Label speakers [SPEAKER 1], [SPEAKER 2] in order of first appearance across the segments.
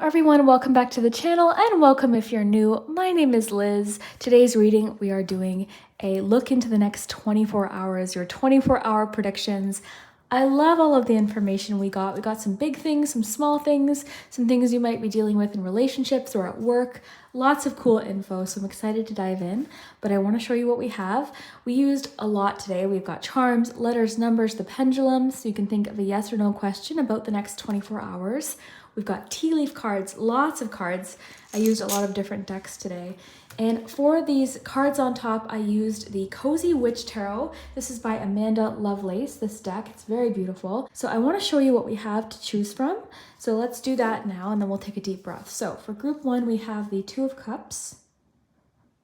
[SPEAKER 1] everyone, welcome back to the channel and welcome if you're new. My name is Liz. Today's reading, we are doing a look into the next 24 hours, your 24-hour predictions. I love all of the information we got. We got some big things, some small things, some things you might be dealing with in relationships or at work. Lots of cool info, so I'm excited to dive in, but I want to show you what we have. We used a lot today. We've got charms, letters, numbers, the pendulum, so you can think of a yes or no question about the next 24 hours. We've got tea leaf cards, lots of cards. I used a lot of different decks today. And for these cards on top, I used the Cozy Witch Tarot. This is by Amanda Lovelace, this deck. It's very beautiful. So I want to show you what we have to choose from. So let's do that now, and then we'll take a deep breath. So for group one, we have the Two of Cups.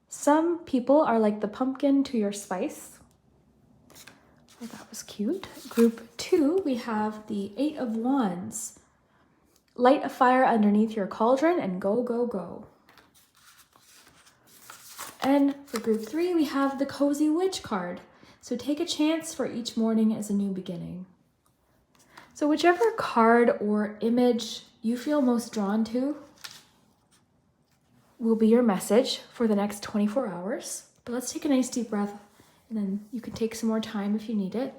[SPEAKER 1] Some people are like the pumpkin to your spice. Oh, that was cute. Group two, we have the Eight of Wands. Light a fire underneath your cauldron and go, go, go. And for group three, we have the Cozy Witch card. So take a chance, for each morning as a new beginning. So whichever card or image you feel most drawn to will be your message for the next 24 hours. But let's take a nice deep breath, and then you can take some more time if you need it.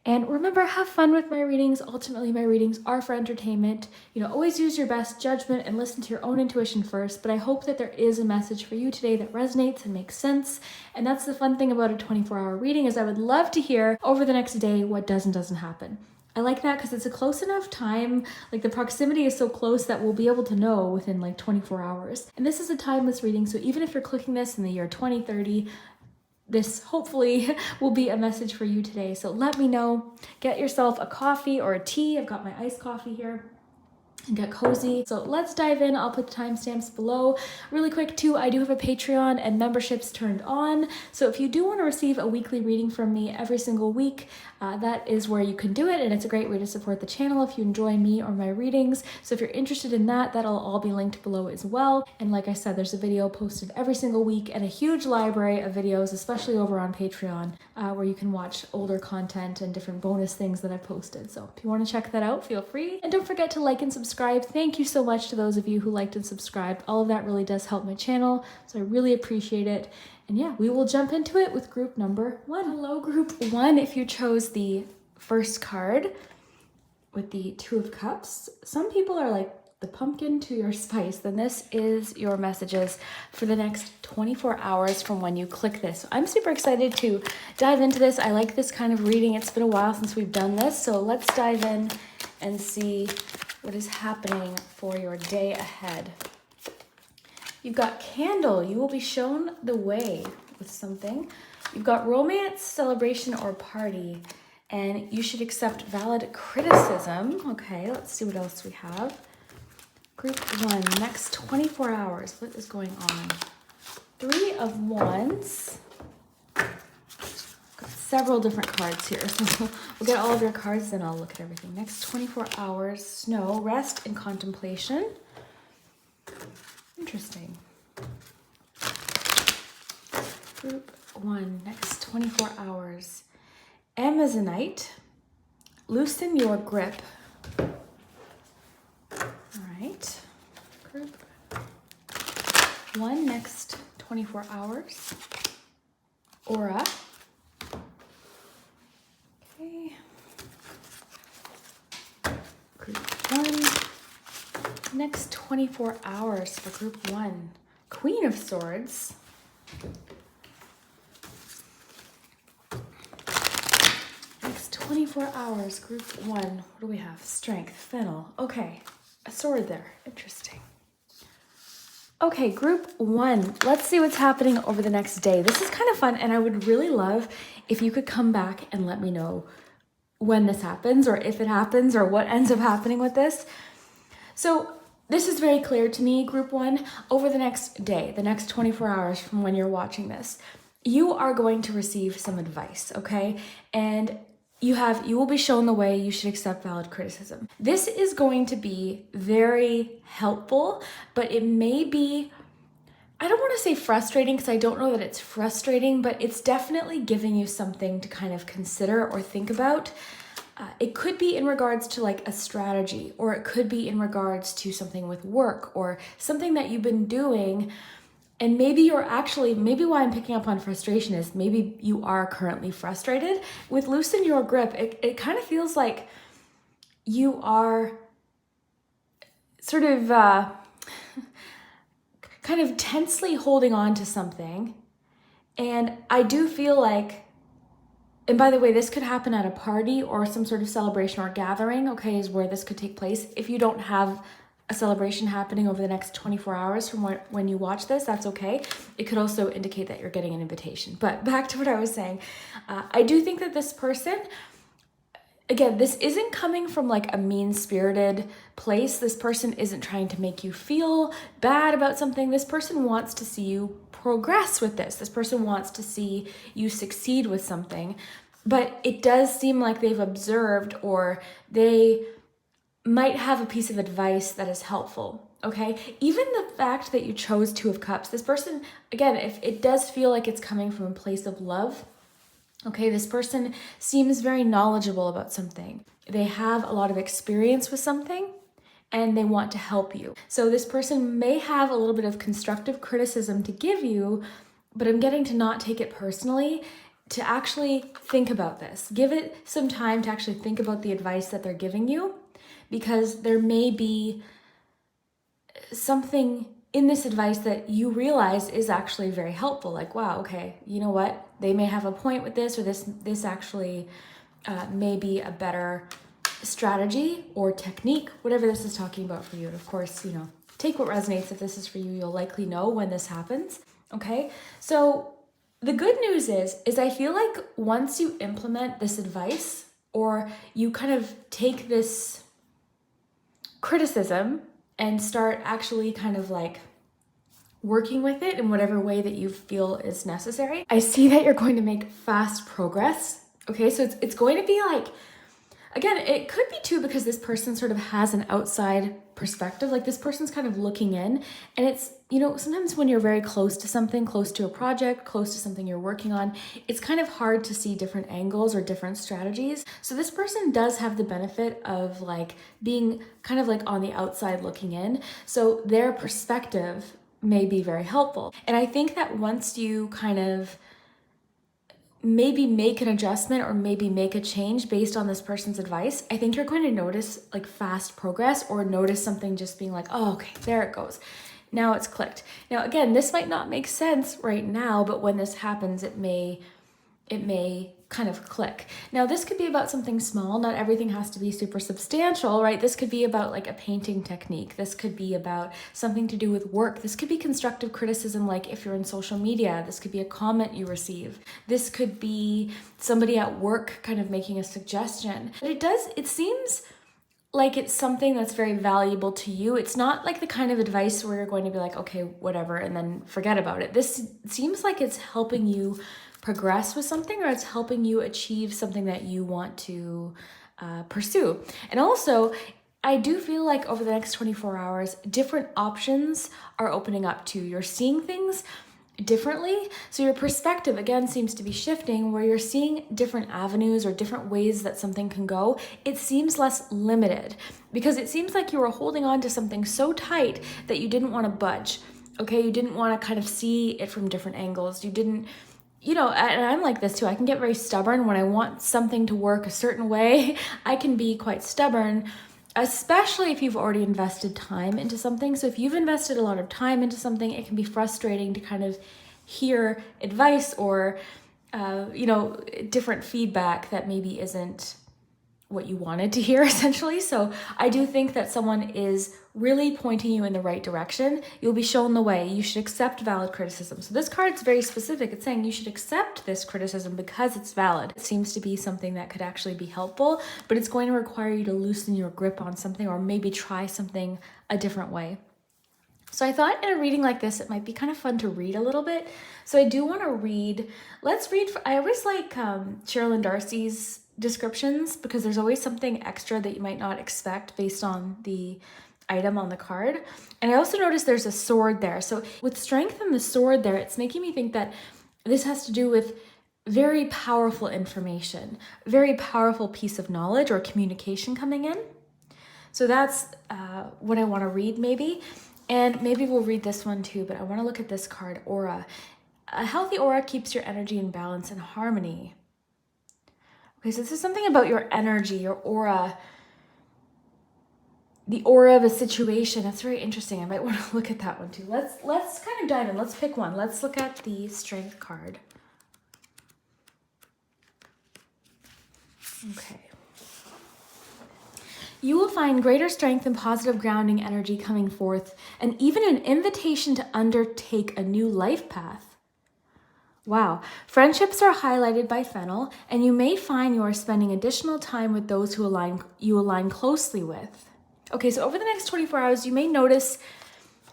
[SPEAKER 1] And remember, have fun with my readings. Ultimately, my readings are for entertainment. Always use your best judgment and listen to your own intuition first. But I hope that there is a message for you today that resonates and makes sense. And that's the fun thing about a 24-hour reading, is I would love to hear over the next day what does and doesn't happen. I like that because it's a close enough time, like the proximity is so close that we'll be able to know within like 24 hours. And this is a timeless reading, so even if you're clicking this in the year 2030, this hopefully will be a message for you today. So let me know. Get yourself a coffee or a tea. I've got my iced coffee here. And get cozy. So let's dive in. I'll put the timestamps below. Really quick too, I do have a Patreon and memberships turned on. So if you do want to receive a weekly reading from me every single week, that is where you can do it. And it's a great way to support the channel if you enjoy me or my readings. So if you're interested in that, that'll all be linked below as well. And like I said, there's a video posted every single week and a huge library of videos, especially over on Patreon, where you can watch older content and different bonus things that I've posted. So if you want to check that out, feel free. And don't forget to like and subscribe. Thank you so much to those of you who liked and subscribed. All of that really does help my channel, so I really appreciate it. And yeah, we will jump into it with group number one. Hello, group one. If you chose the first card with the Two of Cups, some people are like the pumpkin to your spice, then this is your messages for the next 24 hours from when you click this. So I'm super excited to dive into this. I like this kind of reading. It's been a while since we've done this, so let's dive in and see what is happening for your day ahead. You've got Candle. You will be shown the way with something. You've got Romance, Celebration, or Party. And you should accept valid criticism. Okay, let's see what else we have. Group one, next 24 hours. What is going on? Three of Wands. Got several different cards here. So we'll get all of your cards, then I'll look at everything. Next 24 hours, Snow, Rest, and Contemplation. Interesting. Group one, next 24 hours. Amazonite, Loosen Your Grip. All right. Group one, next 24 hours. Aura. Okay. Group one. Next 24 hours for group one. Queen of Swords. Next 24 hours, group one. What do we have? Strength, Fennel. Okay, a sword there. Interesting. Okay, group one. Let's see what's happening over the next day. This is kind of fun, and I would really love if you could come back and let me know when this happens, or if it happens, or what ends up happening with this. So this is very clear to me, group one. Over the next day, the next 24 hours from when you're watching this, you are going to receive some advice, okay? And you will be shown the way. You should accept valid criticism. This is going to be very helpful, but it may be I don't want to say frustrating because I don't know that it's frustrating, but it's definitely giving you something to kind of consider or think about. It could be in regards to like a strategy, or it could be in regards to something with work or something that you've been doing. And maybe maybe why I'm picking up on frustration is maybe you are currently frustrated. With loosen your grip, it kind of feels like you are sort of kind of tensely holding on to something. And I do feel like, and by the way, this could happen at a party or some sort of celebration or gathering, okay, is where this could take place. If you don't have a celebration happening over the next 24 hours from when you watch this, that's okay. It could also indicate that you're getting an invitation. But back to what I was saying, I do think that this person, again, this isn't coming from like a mean-spirited place. This person isn't trying to make you feel bad about something. This person wants to see you progress with this. This person wants to see you succeed with something. But it does seem like they've observed, or they might have a piece of advice that is helpful, okay? Even the fact that you chose Two of Cups, this person, again, if it does feel like it's coming from a place of love, okay, this person seems very knowledgeable about something. They have a lot of experience with something and they want to help you. So this person may have a little bit of constructive criticism to give you, but I'm getting to not take it personally, to actually think about this. Give it some time to actually think about the advice that they're giving you, because there may be something in this advice that you realize is actually very helpful. Like, wow, okay, you know what? They may have a point with this, or this actually may be a better strategy or technique, whatever this is talking about for you. And of course, you know, take what resonates. If this is for you, you'll likely know when this happens, okay? So the good news is I feel like once you implement this advice, or you kind of take this criticism and start actually kind of like working with it in whatever way that you feel is necessary, I see that you're going to make fast progress. Okay, so it's going to be like, again, it could be too because this person sort of has an outside perspective. Like this person's kind of looking in, and it's, you know, sometimes when you're very close to something, close to a project, close to something you're working on, it's kind of hard to see different angles or different strategies. So this person does have the benefit of like being kind of like on the outside looking in. So their perspective may be very helpful. And I think that once you kind of maybe make an adjustment or maybe make a change based on this person's advice, I think you're going to notice like fast progress, or notice something just being like, oh, okay, there it goes. Now it's clicked. Now, again, this might not make sense right now, but when this happens, it may kind of click. Now, this could be about something small. Not everything has to be super substantial, right? This could be about like a painting technique. This could be about something to do with work. This could be constructive criticism, like if you're in social media. This could be a comment you receive. This could be somebody at work kind of making a suggestion. But it seems like it's something that's very valuable to you. It's not like the kind of advice where you're going to be like, okay, whatever, and then forget about it. This seems like it's helping you progress with something, or it's helping you achieve something that you want to pursue. And also, I do feel like over the next 24 hours, different options are opening up too. You're seeing things differently. So your perspective again seems to be shifting, where you're seeing different avenues or different ways that something can go. It seems less limited, because it seems like you were holding on to something so tight that you didn't want to budge. Okay, you didn't want to kind of see it from different angles. You didn't, you know, and I'm like this too. I can get very stubborn when I want something to work a certain way. I can be quite stubborn, especially if you've already invested time into something. So if you've invested a lot of time into something, it can be frustrating to kind of hear advice or, different feedback that maybe isn't what you wanted to hear, essentially. So I do think that someone is really pointing you in the right direction. You'll be shown the way. You should accept valid criticism. So this card's very specific. It's saying you should accept this criticism because it's valid. It seems to be something that could actually be helpful, but it's going to require you to loosen your grip on something, or maybe try something a different way. So I thought in a reading like this, it might be kind of fun to read a little bit. So I do want to read, I always like Sherilyn Darcy's descriptions, because there's always something extra that you might not expect based on the item on the card. And I also noticed there's a sword there. So with strength and the sword there, it's making me think that this has to do with very powerful information, very powerful piece of knowledge or communication coming in. So that's what I want to read maybe. And maybe we'll read this one too, but I want to look at this card, aura. A healthy aura keeps your energy in balance and harmony. Okay, so this is something about your energy, your aura, the aura of a situation. That's very interesting. I might want to look at that one too. Let's kind of dive in. Let's pick one. Let's look at the strength card. Okay. You will find greater strength and positive grounding energy coming forth, and even an invitation to undertake a new life path. Wow. Friendships are highlighted by fennel, and you may find you are spending additional time with those who you align closely with. Okay, so over the next 24 hours, you may notice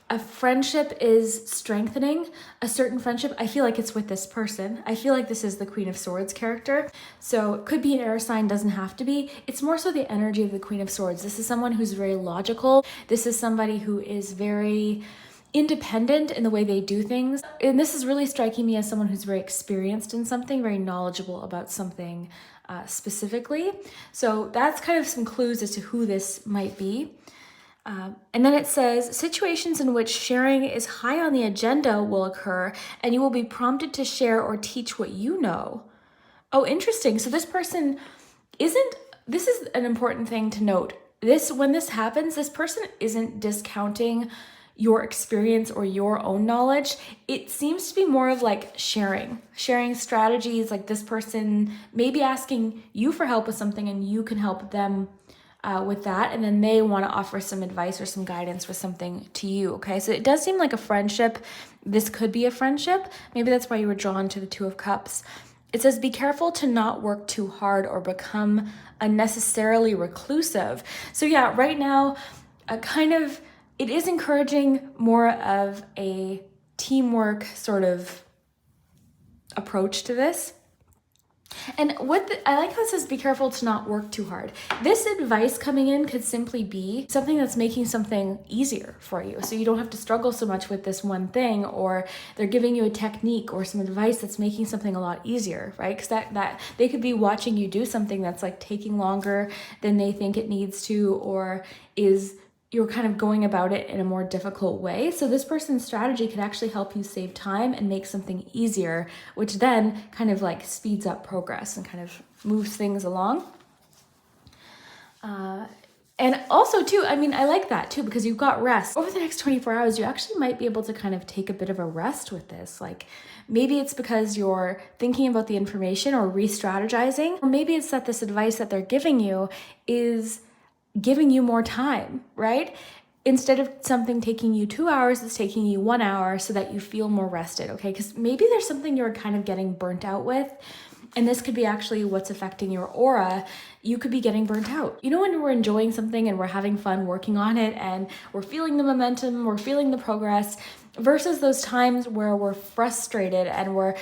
[SPEAKER 1] a friendship is strengthening, a certain friendship. I feel like it's with this person. I feel like this is the Queen of Swords character. So it could be an air sign, doesn't have to be. It's more so the energy of the Queen of Swords. This is someone who's very logical. This is somebody who is very independent in the way they do things. And this is really striking me as someone who's very experienced in something, very knowledgeable about something specifically. So that's kind of some clues as to who this might be. And then it says, situations in which sharing is high on the agenda will occur, and you will be prompted to share or teach what you know. Oh, interesting. So this person this is an important thing to note. When this happens, this person isn't discounting your experience or your own knowledge. It seems to be more of like sharing strategies, like this person maybe asking you for help with something and you can help them with that, and then they want to offer some advice or some guidance with something to you. Okay, so it does seem like a friendship. This could be a friendship. Maybe that's why you were drawn to the Two of Cups. It says, be careful to not work too hard or become unnecessarily reclusive. So yeah, right now, it is encouraging more of a teamwork sort of approach to this. And I like how it says, be careful to not work too hard. This advice coming in could simply be something that's making something easier for you. So you don't have to struggle so much with this one thing, or they're giving you a technique or some advice that's making something a lot easier, right? Because that they could be watching you do something that's like taking longer than they think it needs to, or you're kind of going about it in a more difficult way. So this person's strategy could actually help you save time and make something easier, which then kind of like speeds up progress and kind of moves things along. And also too, I mean, I like that too, because you've got rest. Over the next 24 hours, you actually might be able to kind of take a bit of a rest with this. Like maybe it's because you're thinking about the information or re-strategizing, or maybe it's that this advice that they're giving you is giving you more time, right? Instead of something taking you 2 hours, it's taking you 1 hour so that you feel more rested, okay? Because maybe there's something you're kind of getting burnt out with, and this could be actually what's affecting your aura. You could be getting burnt out. You know, when we're enjoying something and we're having fun working on it and we're feeling the momentum, we're feeling the progress, versus those times where we're frustrated and we're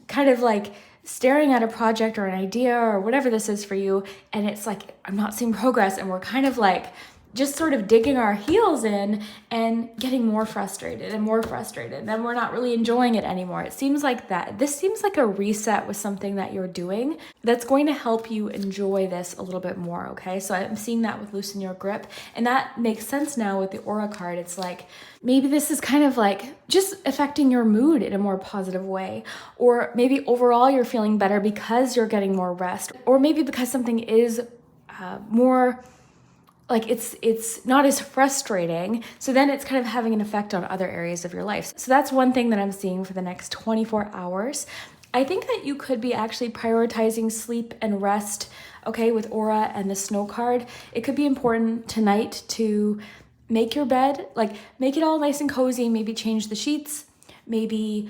[SPEAKER 1] kind of like staring at a project or an idea or whatever this is for you, and it's like, I'm not seeing progress, and we're kind of like just sort of digging our heels in and getting more frustrated, and then we're not really enjoying it anymore. It seems like that. This seems like a reset with something that you're doing that's going to help you enjoy this a little bit more, okay? So I'm seeing that with Loosen Your Grip, and that makes sense now with the Aura card. It's like, maybe this is kind of like just affecting your mood in a more positive way, or maybe overall you're feeling better because you're getting more rest, or maybe because something is more like it's not as frustrating, so then it's kind of having an effect on other areas of your life. So that's one thing that I'm seeing for the next 24 hours. I think that you could be actually prioritizing sleep and rest, okay, with Aura and the Snow card. It could be important tonight to make your bed, like make it all nice and cozy, maybe change the sheets, maybe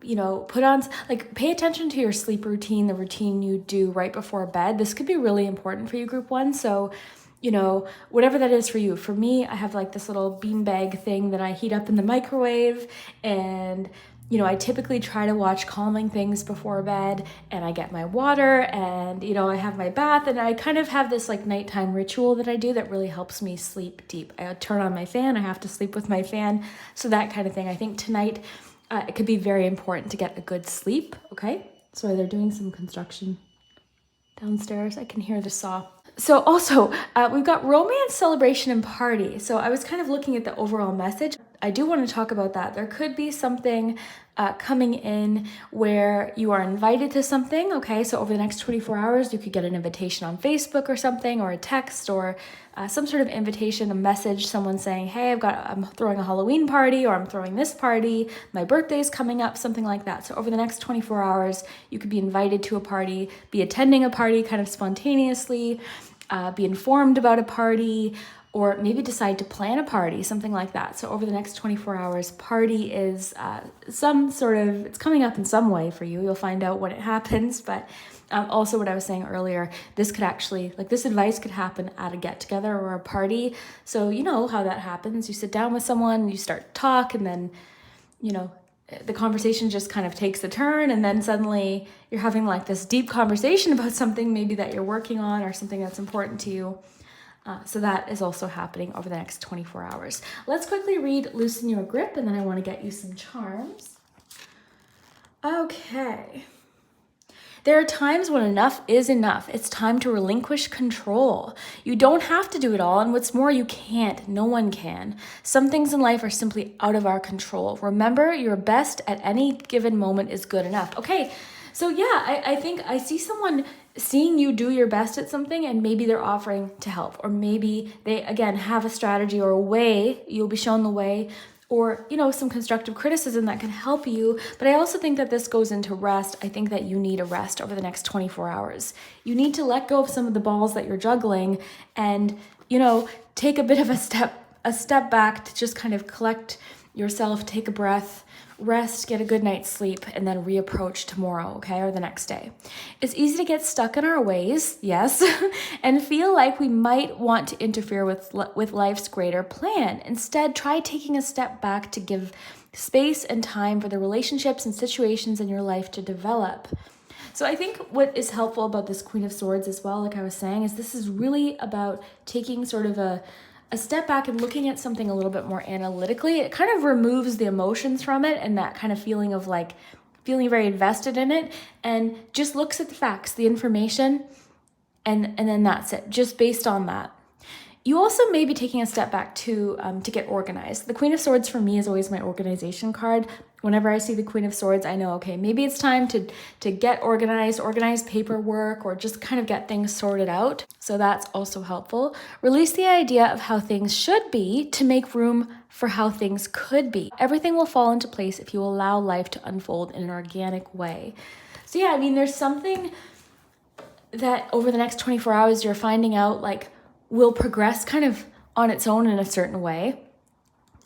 [SPEAKER 1] put on, like, pay attention to your sleep routine, the routine you do right before bed. This could be really important for you, Group 1. So whatever that is for you. For me, I have like this little beanbag thing that I heat up in the microwave, and I typically try to watch calming things before bed, and I get my water, and, I have my bath, and I kind of have this like nighttime ritual that I do that really helps me sleep deep. I turn on my fan, I have to sleep with my fan, so that kind of thing. I think tonight it could be very important to get a good sleep, okay? Sorry, they're doing some construction downstairs. I can hear the saw. So also, we've got romance, celebration, and party. So I was kind of looking at the overall message. I do want to talk about that. There could be something coming in where you are invited to something, okay? So over the next 24 hours, you could get an invitation on Facebook or something, or a text, or some sort of invitation, a message, someone saying, hey, I'm throwing a Halloween party, or I'm throwing this party, my birthday's coming up, something like that. So over the next 24 hours, you could be invited to a party, be attending a party kind of spontaneously, be informed about a party, or maybe decide to plan a party, something like that. So over the next 24 hours, party is it's coming up in some way for you. You'll find out when it happens, but also what I was saying earlier, this advice could happen at a get-together or a party. So you know how that happens. You sit down with someone, you start to talk, and then, the conversation just kind of takes a turn, and then suddenly you're having like this deep conversation about something maybe that you're working on or something that's important to you. So that is also happening over the next 24 hours. Let's quickly read Loosen Your Grip, and then I want to get you some charms. Okay. There are times when enough is enough. It's time to relinquish control. You don't have to do it all, and what's more, you can't. No one can. Some things in life are simply out of our control. Remember, your best at any given moment is good enough. Okay, so yeah, I think I see someone seeing you do your best at something, and maybe they're offering to help, or maybe they, again, have a strategy or a way, you'll be shown the way, or, some constructive criticism that can help you. But I also think that this goes into rest. I think that you need a rest over the next 24 hours. You need to let go of some of the balls that you're juggling and, take a bit of a step back to just kind of collect yourself, take a breath, rest, get a good night's sleep, and then reapproach tomorrow, okay, or the next day. It's easy to get stuck in our ways, yes, and feel like we might want to interfere with life's greater plan. Instead, try taking a step back to give space and time for the relationships and situations in your life to develop. So I think what is helpful about this Queen of Swords as well, like I was saying, is this is really about taking sort of a step back and looking at something a little bit more analytically. It kind of removes the emotions from it and that kind of feeling of like feeling very invested in it, and just looks at the facts, the information, and then that's it, just based on that. You also may be taking a step back to get organized. The Queen of Swords for me is always my organization card. Whenever I see the Queen of Swords, I know, okay, maybe it's time to get organized, organize paperwork, or just kind of get things sorted out. So that's also helpful. Release the idea of how things should be to make room for how things could be. Everything will fall into place if you allow life to unfold in an organic way. So yeah, there's something that over the next 24 hours you're finding out like will progress kind of on its own in a certain way.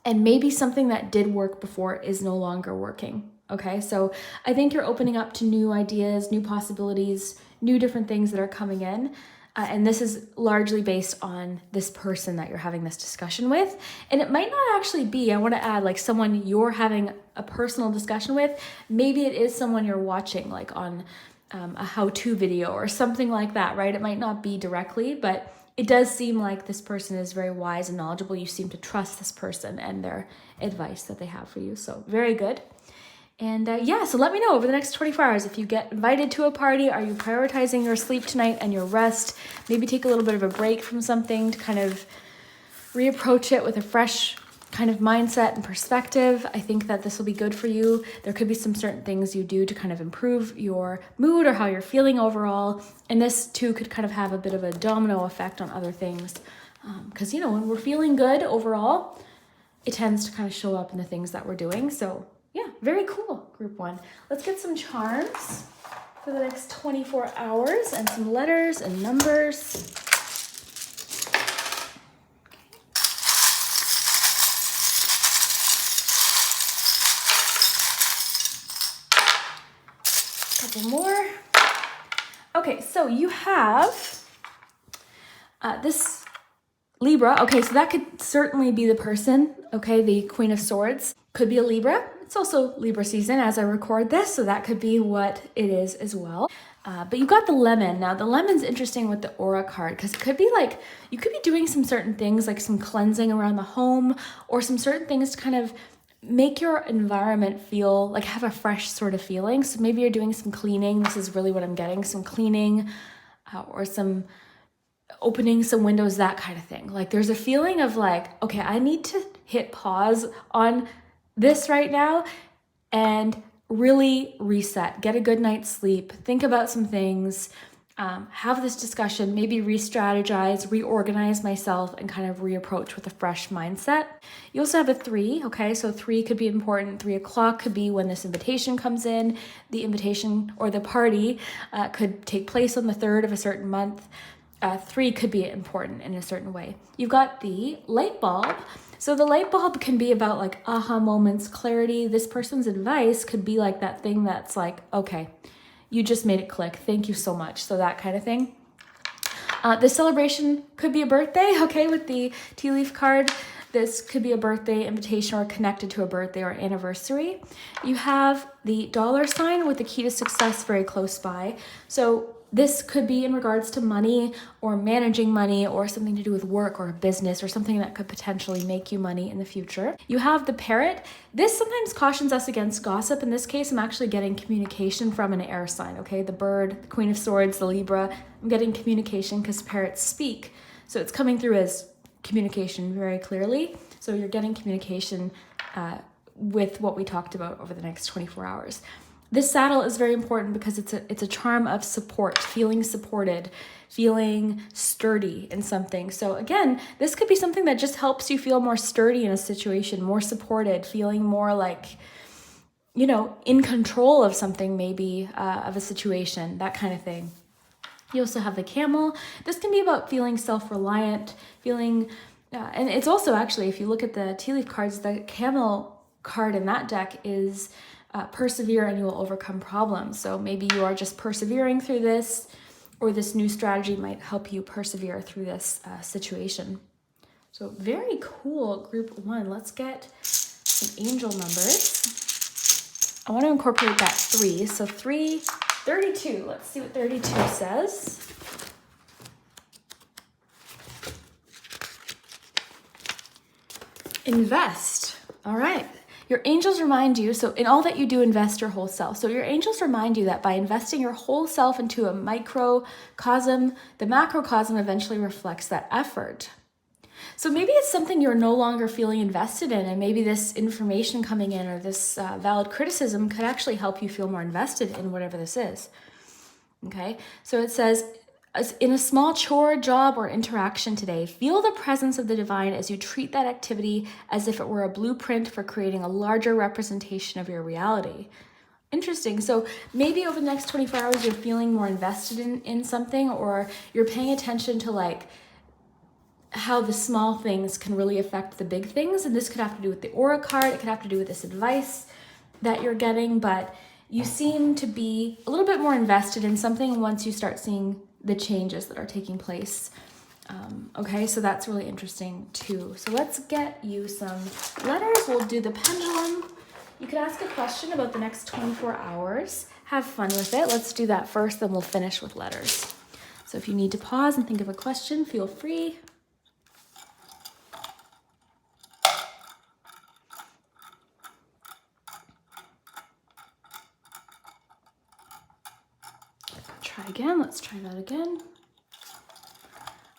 [SPEAKER 1] And maybe something that did work before is no longer working, okay? So I think you're opening up to new ideas, new possibilities, new different things that are coming in. And this is largely based on this person that you're having this discussion with. And it might not actually be, I want to add, like someone you're having a personal discussion with. Maybe it is someone you're watching, like on a how-to video or something like that, right? It might not be directly, but it does seem like this person is very wise and knowledgeable. You seem to trust this person and their advice that they have for you. So very good. And so let me know over the next 24 hours if you get invited to a party. Are you prioritizing your sleep tonight and your rest? Maybe take a little bit of a break from something to kind of reapproach it with a fresh kind of mindset and perspective. I think that this will be good for you. There could be some certain things you do to kind of improve your mood or how you're feeling overall. And this too could kind of have a bit of a domino effect on other things. Because, when we're feeling good overall, it tends to kind of show up in the things that we're doing. So yeah, very cool, group one. Let's get some charms for the next 24 hours and some letters and numbers. Couple more. Okay, so you have this Libra. Okay, so that could certainly be the person. Okay, the Queen of Swords could be a Libra. It's also Libra season as I record this, so that could be what it is as well. But you got the lemon. Now the lemon's interesting with the aura card because it could be like, you could be doing some certain things like some cleansing around the home or some certain things to kind of make your environment feel like have a fresh sort of feeling. So maybe you're doing some cleaning. This is really what I'm getting, some cleaning or some opening some windows, that kind of thing. Like there's a feeling of like, okay, I need to hit pause on this right now and really reset, get a good night's sleep, think about some things, have this discussion, maybe re-strategize, reorganize myself, and kind of reapproach with a fresh mindset. You also have a 3, okay? So 3 could be important. 3 o'clock could be when this invitation comes in. The invitation or the party could take place on the 3rd of a certain month. 3 could be important in a certain way. You've got the light bulb. So the light bulb can be about like aha moments, clarity. This person's advice could be like that thing that's like, okay, you just made it click. Thank you so much. So that kind of thing. The celebration could be a birthday, okay, with the tea leaf card. This could be a birthday invitation or connected to a birthday or anniversary. You have the $sign with the key to success very close by. So this could be in regards to money or managing money or something to do with work or a business or something that could potentially make you money in the future. You have the parrot. This sometimes cautions us against gossip. In this case, I'm actually getting communication from an air sign, okay? The bird, the Queen of Swords, the Libra. I'm getting communication because parrots speak. So it's coming through as communication very clearly. So you're getting communication with what we talked about over the next 24 hours. This saddle is very important because it's a charm of support, feeling supported, feeling sturdy in something. So again, this could be something that just helps you feel more sturdy in a situation, more supported, feeling more like, you know, in control of something, maybe of a situation, that kind of thing. You also have the camel. This can be about feeling self-reliant, feeling, and it's also actually, if you look at the tea leaf cards, the camel card in that deck is persevere and you will overcome problems. So maybe you are just persevering through this, or this new strategy might help you persevere through this situation. So very cool, group 1. Let's get some angel numbers. I want to incorporate that 3. So 3, 32. Let's see what 32 says. Invest. All right. Your angels remind you, so in all that you do, invest your whole self. So your angels remind you that by investing your whole self into a microcosm, the macrocosm eventually reflects that effort. So maybe it's something you're no longer feeling invested in, and maybe this information coming in or this valid criticism could actually help you feel more invested in whatever this is. Okay, so it says, in a small chore, job, or interaction today, feel the presence of the divine as you treat that activity as if it were a blueprint for creating a larger representation of your reality. Interesting. So maybe over the next 24 hours, you're feeling more invested in something, or you're paying attention to like how the small things can really affect the big things. And this could have to do with the aura card. It could have to do with this advice that you're getting, but you seem to be a little bit more invested in something once you start seeing the changes that are taking place. Okay, so that's really interesting too. So let's get you some letters. We'll do the pendulum. You could ask a question about the next 24 hours. Have fun with it. Let's do that first, then we'll finish with letters. So if you need to pause and think of a question, feel free. Try again. Let's try that again.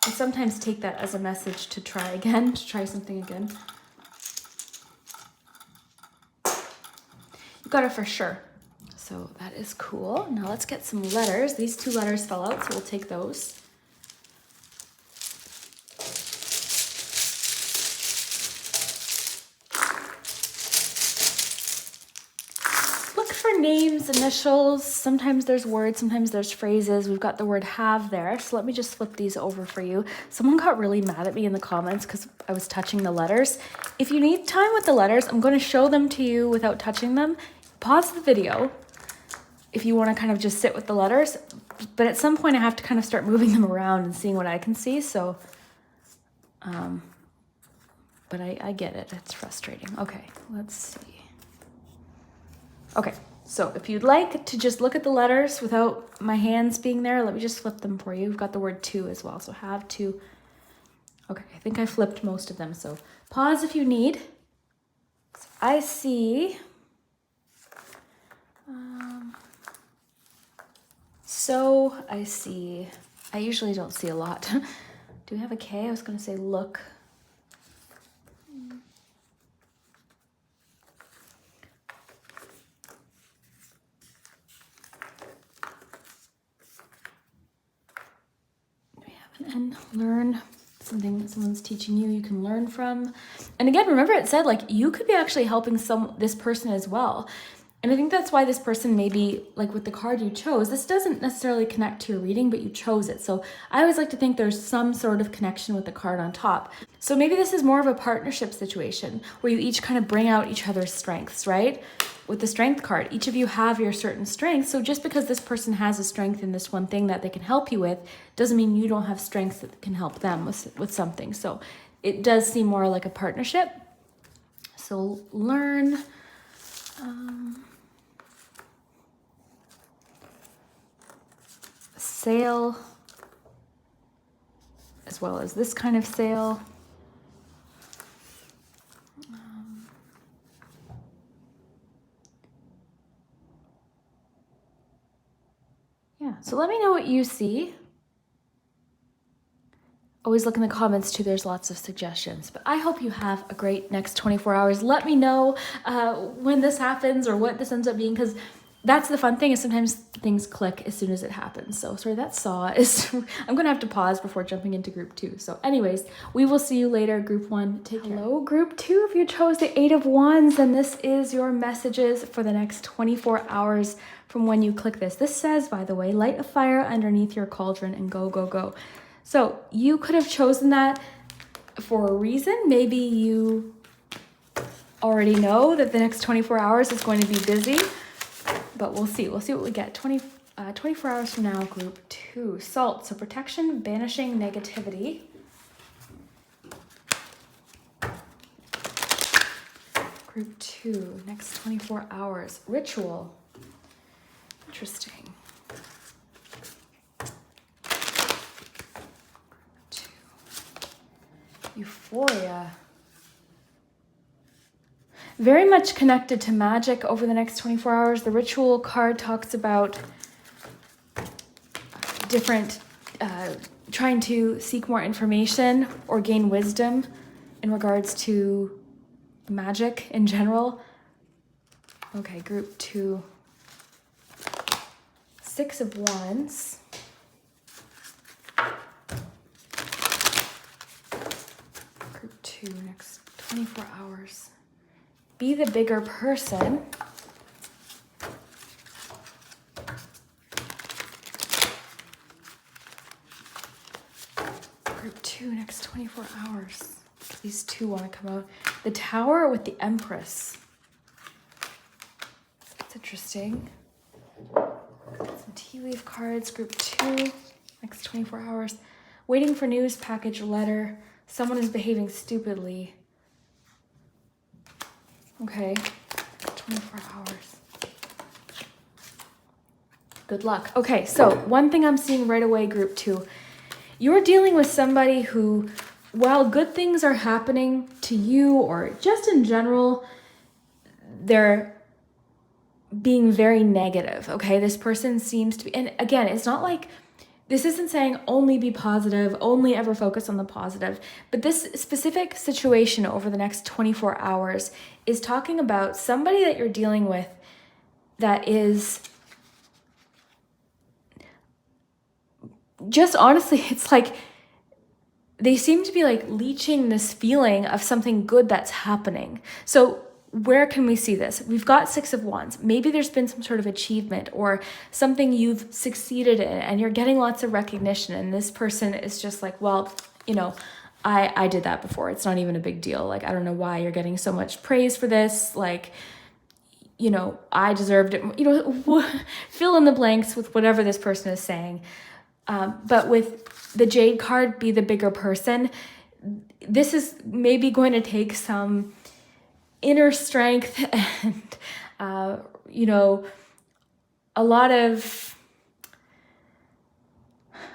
[SPEAKER 1] I sometimes take that as a message to try again, to try something again. You got it for sure. So that is cool. Now let's get some letters. These 2 letters fell out, so we'll take those. Names, initials, sometimes there's words, sometimes there's phrases. We've got the word have there. So let me just flip these over for you. Someone got really mad at me in the comments because I was touching the letters. If you need time with the letters, I'm going to show them to you without touching them. Pause the video if you want to kind of just sit with the letters. But at some point I have to kind of start moving them around and seeing what I can see. So, but I get it. It's frustrating. Okay, let's see. Okay, so if you'd like to just look at the letters without my hands being there, let me just flip them for you. We've got the word to as well, so have to. Okay, I think I flipped most of them, so pause if you need. So I see. I see. I usually don't see a lot. Do we have a K? I was going to say look. Do we have an N? Learn. Something that someone's teaching you can learn from. And again, remember it said like you could be actually helping this person as well. And I think that's why this person maybe, like with the card you chose, this doesn't necessarily connect to your reading, but you chose it. So I always like to think there's some sort of connection with the card on top. So maybe this is more of a partnership situation where you each kind of bring out each other's strengths, right? With the strength card, each of you have your certain strengths. So just because this person has a strength in this one thing that they can help you with, doesn't mean you don't have strengths that can help them with something. So it does seem more like a partnership. So learn. Sail, as well as this kind of sail. Yeah, so let me know what you see. Always look in the comments too, there's lots of suggestions. But I hope you have a great next 24 hours. Let me know when this happens or what this ends up being, because that's the fun thing, is sometimes things click as soon as it happens. So sorry, that saw is, I'm gonna have to pause before jumping into group 2. So anyways, we will see you later, group 1. Take care. Hello, group 2. If you chose the 8 of Wands, then this is your messages for the next 24 hours from when you click this. This says, by the way, light a fire underneath your cauldron and go, go, go. So you could have chosen that for a reason. Maybe you already know that the next 24 hours is going to be busy. But we'll see. We'll see what we get. 24 hours from now, group 2. Salt. So protection, banishing negativity. Group 2. Next 24 hours. Ritual. Interesting. Group 2. Euphoria. Very much connected to magic over the next 24 hours. The ritual card talks about different, trying to seek more information or gain wisdom in regards to magic in general. Okay, group 2. 6 of Wands. Group 2, next 24 hours. Be the bigger person. Group 2, next 24 hours. These two want to come out. The Tower with the Empress. That's interesting. Some tea leaf cards. Group 2, next 24 hours. Waiting for news, package, letter. Someone is behaving stupidly. Okay, 24 hours. Good luck. Okay, so one thing I'm seeing right away, group 2. You're dealing with somebody who, while good things are happening to you or just in general, they're being very negative, okay? This person seems to be, and again, it's not like, this isn't saying only be positive, only ever focus on the positive, but this specific situation over the next 24 hours is talking about somebody that you're dealing with that is just, honestly, it's like they seem to be like leeching this feeling of something good that's happening. So where can we see this? We've got 6 of Wands. Maybe there's been some sort of achievement or something you've succeeded in and you're getting lots of recognition. And this person is just like, well, you know, I did that before. It's not even a big deal. Like, I don't know why you're getting so much praise for this. Like, you know, I deserved it. You know, fill in the blanks with whatever this person is saying. But with the Jade card, be the bigger person, this is maybe going to take some inner strength and a lot of,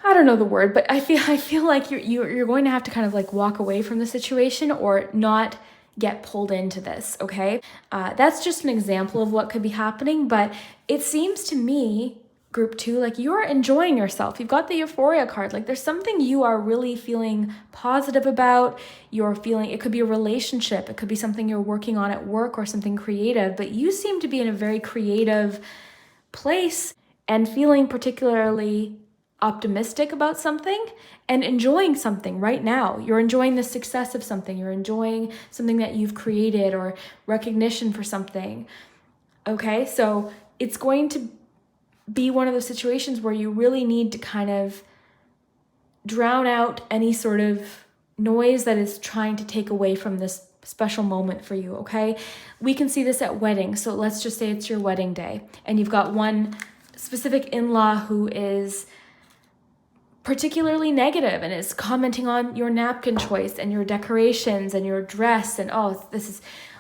[SPEAKER 1] I don't know the word, but I feel like you're going to have to kind of like walk away from the situation or not get pulled into this, okay? That's just an example of what could be happening, but it seems to me, group 2, like you're enjoying yourself. You've got the euphoria card. Like there's something you are really feeling positive about. You're feeling, it could be a relationship. It could be something you're working on at work or something creative, but you seem to be in a very creative place and feeling particularly optimistic about something and enjoying something right now. You're enjoying the success of something. You're enjoying something that you've created or recognition for something. Okay, so it's going to be one of those situations where you really need to kind of drown out any sort of noise that is trying to take away from this special moment for you, okay? We can see this at weddings. So let's just say it's your wedding day and you've got one specific in-law who is particularly negative and is commenting on your napkin choice and your decorations and your dress and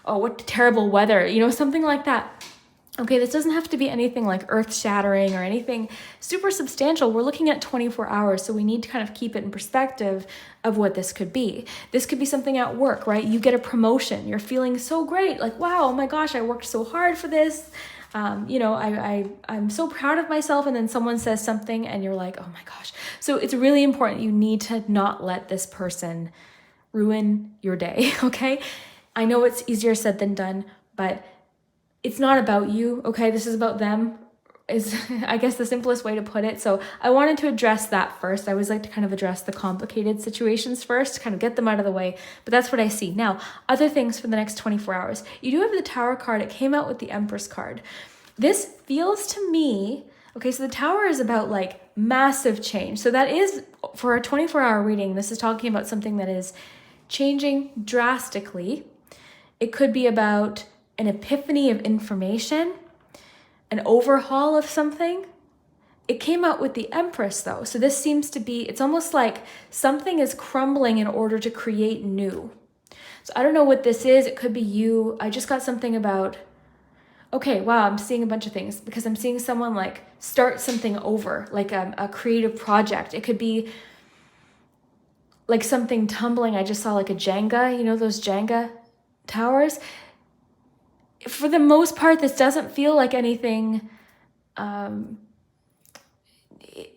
[SPEAKER 1] what terrible weather, something like that. Okay, this doesn't have to be anything like earth-shattering or anything super substantial. We're looking at 24 hours, so we need to kind of keep it in perspective of what this could be. This could be something at work, right? You get a promotion. You're feeling so great, like, wow, oh my gosh, I worked so hard for this. I'm so proud of myself, and then someone says something and you're like, oh my gosh. So it's really important. You need to not let this person ruin your day, okay? I know it's easier said than done, but it's not about you, okay? This is about them, is I guess the simplest way to put it. So I wanted to address that first. I always like to kind of address the complicated situations first, to kind of get them out of the way, but that's what I see. Now, other things for the next 24 hours. You do have the Tower card. It came out with the Empress card. This feels to me, okay, so the Tower is about like massive change. So that is, for a 24-hour reading, this is talking about something that is changing drastically. It could be about an epiphany of information, an overhaul of something. It came out with the Empress though. So this seems to be, it's almost like something is crumbling in order to create new. So I don't know what this is. It could be you. I just got something about, okay, wow, I'm seeing a bunch of things because I'm seeing someone like start something over, like a creative project. It could be like something tumbling. I just saw like a Jenga, those Jenga towers. For the most part, this doesn't feel like anything.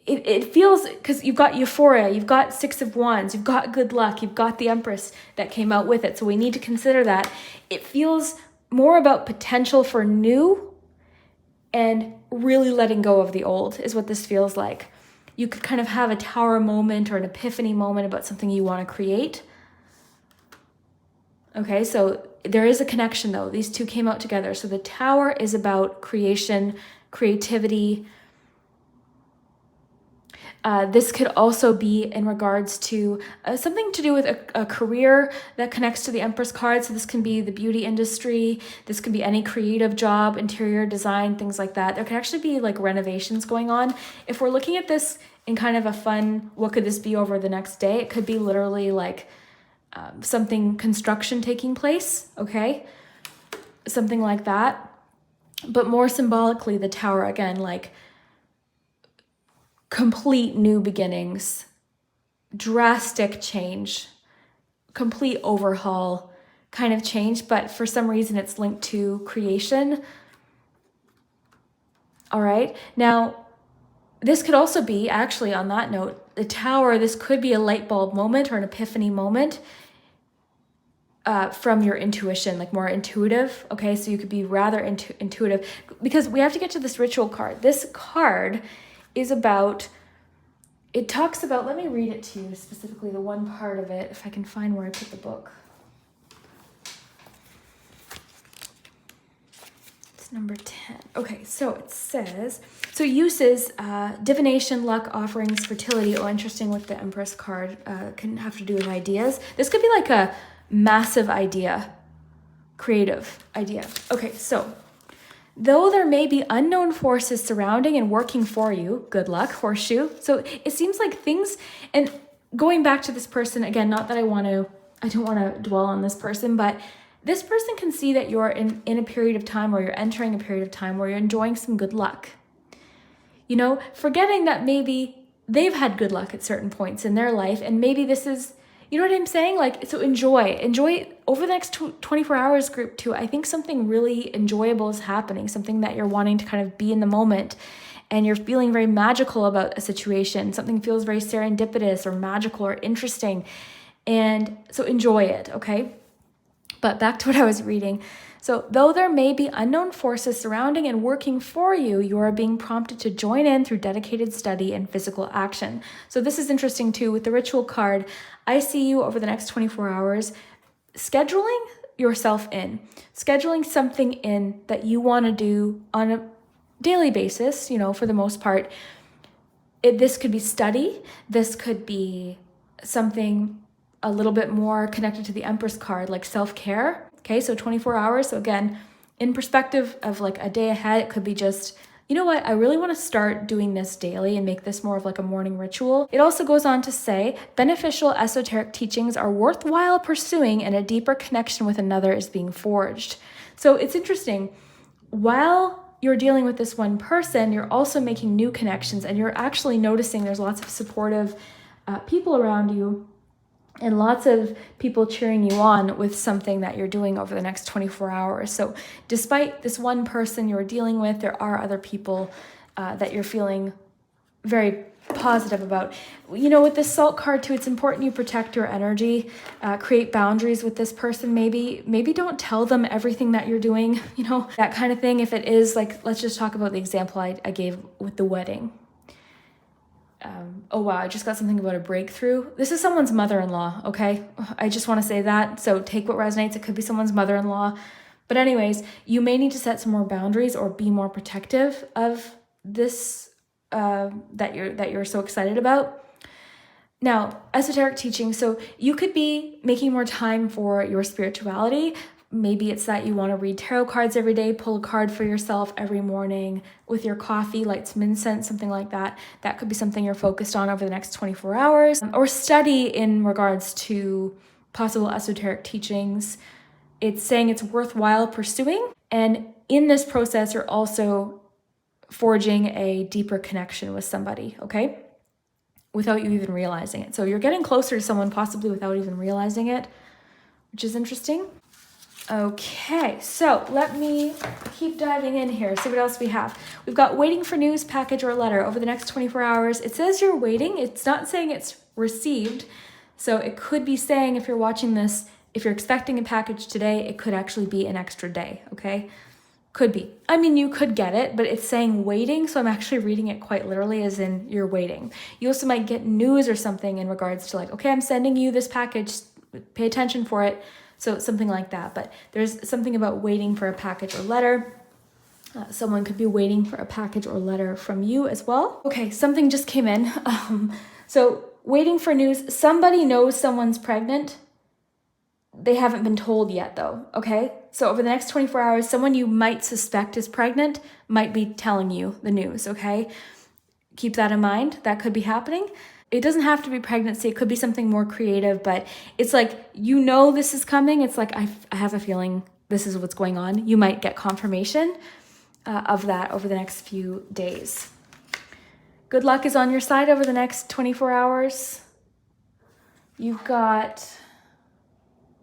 [SPEAKER 1] It feels, because you've got euphoria, you've got Six of Wands, you've got good luck, you've got the Empress that came out with it. So we need to consider that. It feels more about potential for new and really letting go of the old is what this feels like. You could kind of have a Tower moment or an epiphany moment about something you want to create. Okay, so there is a connection though. These two came out together. So the Tower is about creation, creativity. This could also be in regards to something to do with a career that connects to the Empress card. So this can be the beauty industry. This could be any creative job, interior design, things like that. There could actually be like renovations going on. If we're looking at this in kind of a fun, what could this be over the next day? It could be literally like something construction taking place, okay? Something like that. But more symbolically, the Tower, again, like complete new beginnings, drastic change, complete overhaul kind of change, but for some reason it's linked to creation. All right, now this could also be, actually on that note, the Tower, this could be a light bulb moment or an epiphany moment from your intuition, like more intuitive. Okay, so you could be rather intuitive, because we have to get to this ritual card. This card is about, it talks about, let me read it to you specifically, the one part of it, if I can find where I put the book. It's number 10. Okay, so it says, so uses, divination, luck, offerings, fertility. Oh, interesting with the Empress card, can have to do with ideas. This could be like a massive idea, creative idea. Okay, so though there may be unknown forces surrounding and working for you, good luck, horseshoe. So it seems like things, and going back to this person, again, not that I don't want to dwell on this person, but This person can see that you're in a period of time, or you're entering a period of time where you're enjoying some good luck. You know, forgetting that maybe they've had good luck at certain points in their life, and maybe this is, you know what I'm saying? Like, so enjoy over the next 24 hours, group 2. I think something really enjoyable is happening, something that you're wanting to kind of be in the moment, and you're feeling very magical about a situation. Something feels very serendipitous or magical or interesting. And so enjoy it, okay? But back to what I was reading. So though there may be unknown forces surrounding and working for you, you are being prompted to join in through dedicated study and physical action. So this is interesting too. With the ritual card, I see you over the next 24 hours scheduling yourself in, scheduling something in that you want to do on a daily basis, you know, for the most part. This could be study. This could be something a little bit more connected to the Empress card, like self-care. Okay, so 24 hours. So again, in perspective of like a day ahead, it could be just, you know what, I really want to start doing this daily and make this more of like a morning ritual. It also goes on to say, beneficial esoteric teachings are worthwhile pursuing and a deeper connection with another is being forged. So it's interesting. While you're dealing with this one person, you're also making new connections, and you're actually noticing there's lots of supportive people around you, and lots of people cheering you on with something that you're doing over the next 24 hours. So despite this one person you're dealing with, there are other people that you're feeling very positive about. You know, with this salt card too, it's important you protect your energy, create boundaries with this person. Maybe don't tell them everything that you're doing, you know, that kind of thing. If it is like, let's just talk about the example I gave with the wedding. Oh wow, I just got something about a breakthrough. This is someone's mother-in-law, okay? I just want to say that. So take what resonates. It could be someone's mother-in-law. But anyways, you may need to set some more boundaries or be more protective of this that you're so excited about. Now, esoteric teaching. So you could be making more time for your spirituality. Maybe it's that you want to read tarot cards every day, pull a card for yourself every morning with your coffee, light some incense, something like that. That could be something you're focused on over the next 24 hours. Or study in regards to possible esoteric teachings. It's saying it's worthwhile pursuing. And in this process, you're also forging a deeper connection with somebody, okay? Without you even realizing it. So you're getting closer to someone possibly without even realizing it, which is interesting. Okay, so let me keep diving in here, see what else we have. We've got waiting for news, package, or letter over the next 24 hours. It says you're waiting. It's not saying it's received. So it could be saying, if you're watching this, if you're expecting a package today, it could actually be an extra day, okay? Could be. I mean, you could get it, but it's saying waiting, so I'm actually reading it quite literally as in you're waiting. You also might get news or something in regards to like, okay, I'm sending you this package, pay attention for it. So something like that, but there's something about waiting for a package or letter. Someone could be waiting for a package or letter from you as well. Okay, something just came in. So waiting for news. Somebody knows someone's pregnant. They haven't been told yet though, okay? So over the next 24 hours, someone you might suspect is pregnant might be telling you the news, okay? Keep that in mind. That could be happening. It doesn't have to be pregnancy. It could be something more creative, but it's like, you know, this is coming. It's like, I have a feeling this is what's going on. You might get confirmation of that over the next few days. Good luck is on your side over the next 24 hours. You've got,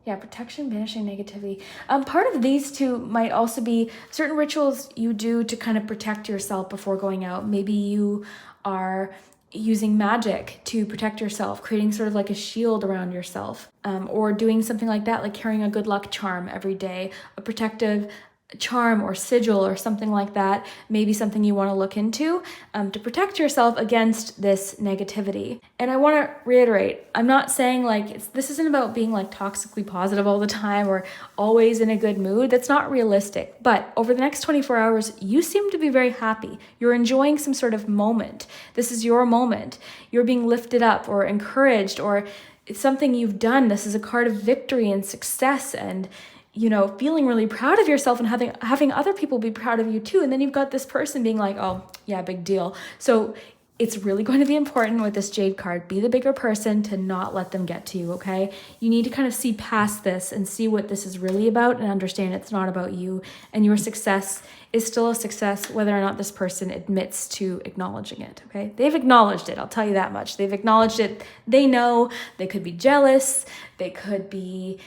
[SPEAKER 1] protection, banishing negativity. Part of these two might also be certain rituals you do to kind of protect yourself before going out. Maybe you are using magic to protect yourself, creating sort of like a shield around yourself, or doing something like that, like carrying a good luck charm every day, a protective charm or sigil or something like that, maybe something you want to look into to protect yourself against this negativity. And I want to reiterate, I'm not saying like this isn't about being like toxically positive all the time or always in a good mood. That's not realistic. But over the next 24 hours, you seem to be very happy. You're enjoying some sort of moment. This is your moment. You're being lifted up or encouraged, or it's something you've done. This is a card of victory and success and, you know, feeling really proud of yourself and having other people be proud of you too. And then you've got this person being like, oh yeah, big deal. So it's really going to be important with this Jade card. Be the bigger person to not let them get to you, okay? You need to kind of see past this and see what this is really about and understand it's not about you. And your success is still a success whether or not this person admits to acknowledging it, okay? They've acknowledged it, I'll tell you that much. They've acknowledged it. They know. They could be jealous. They could be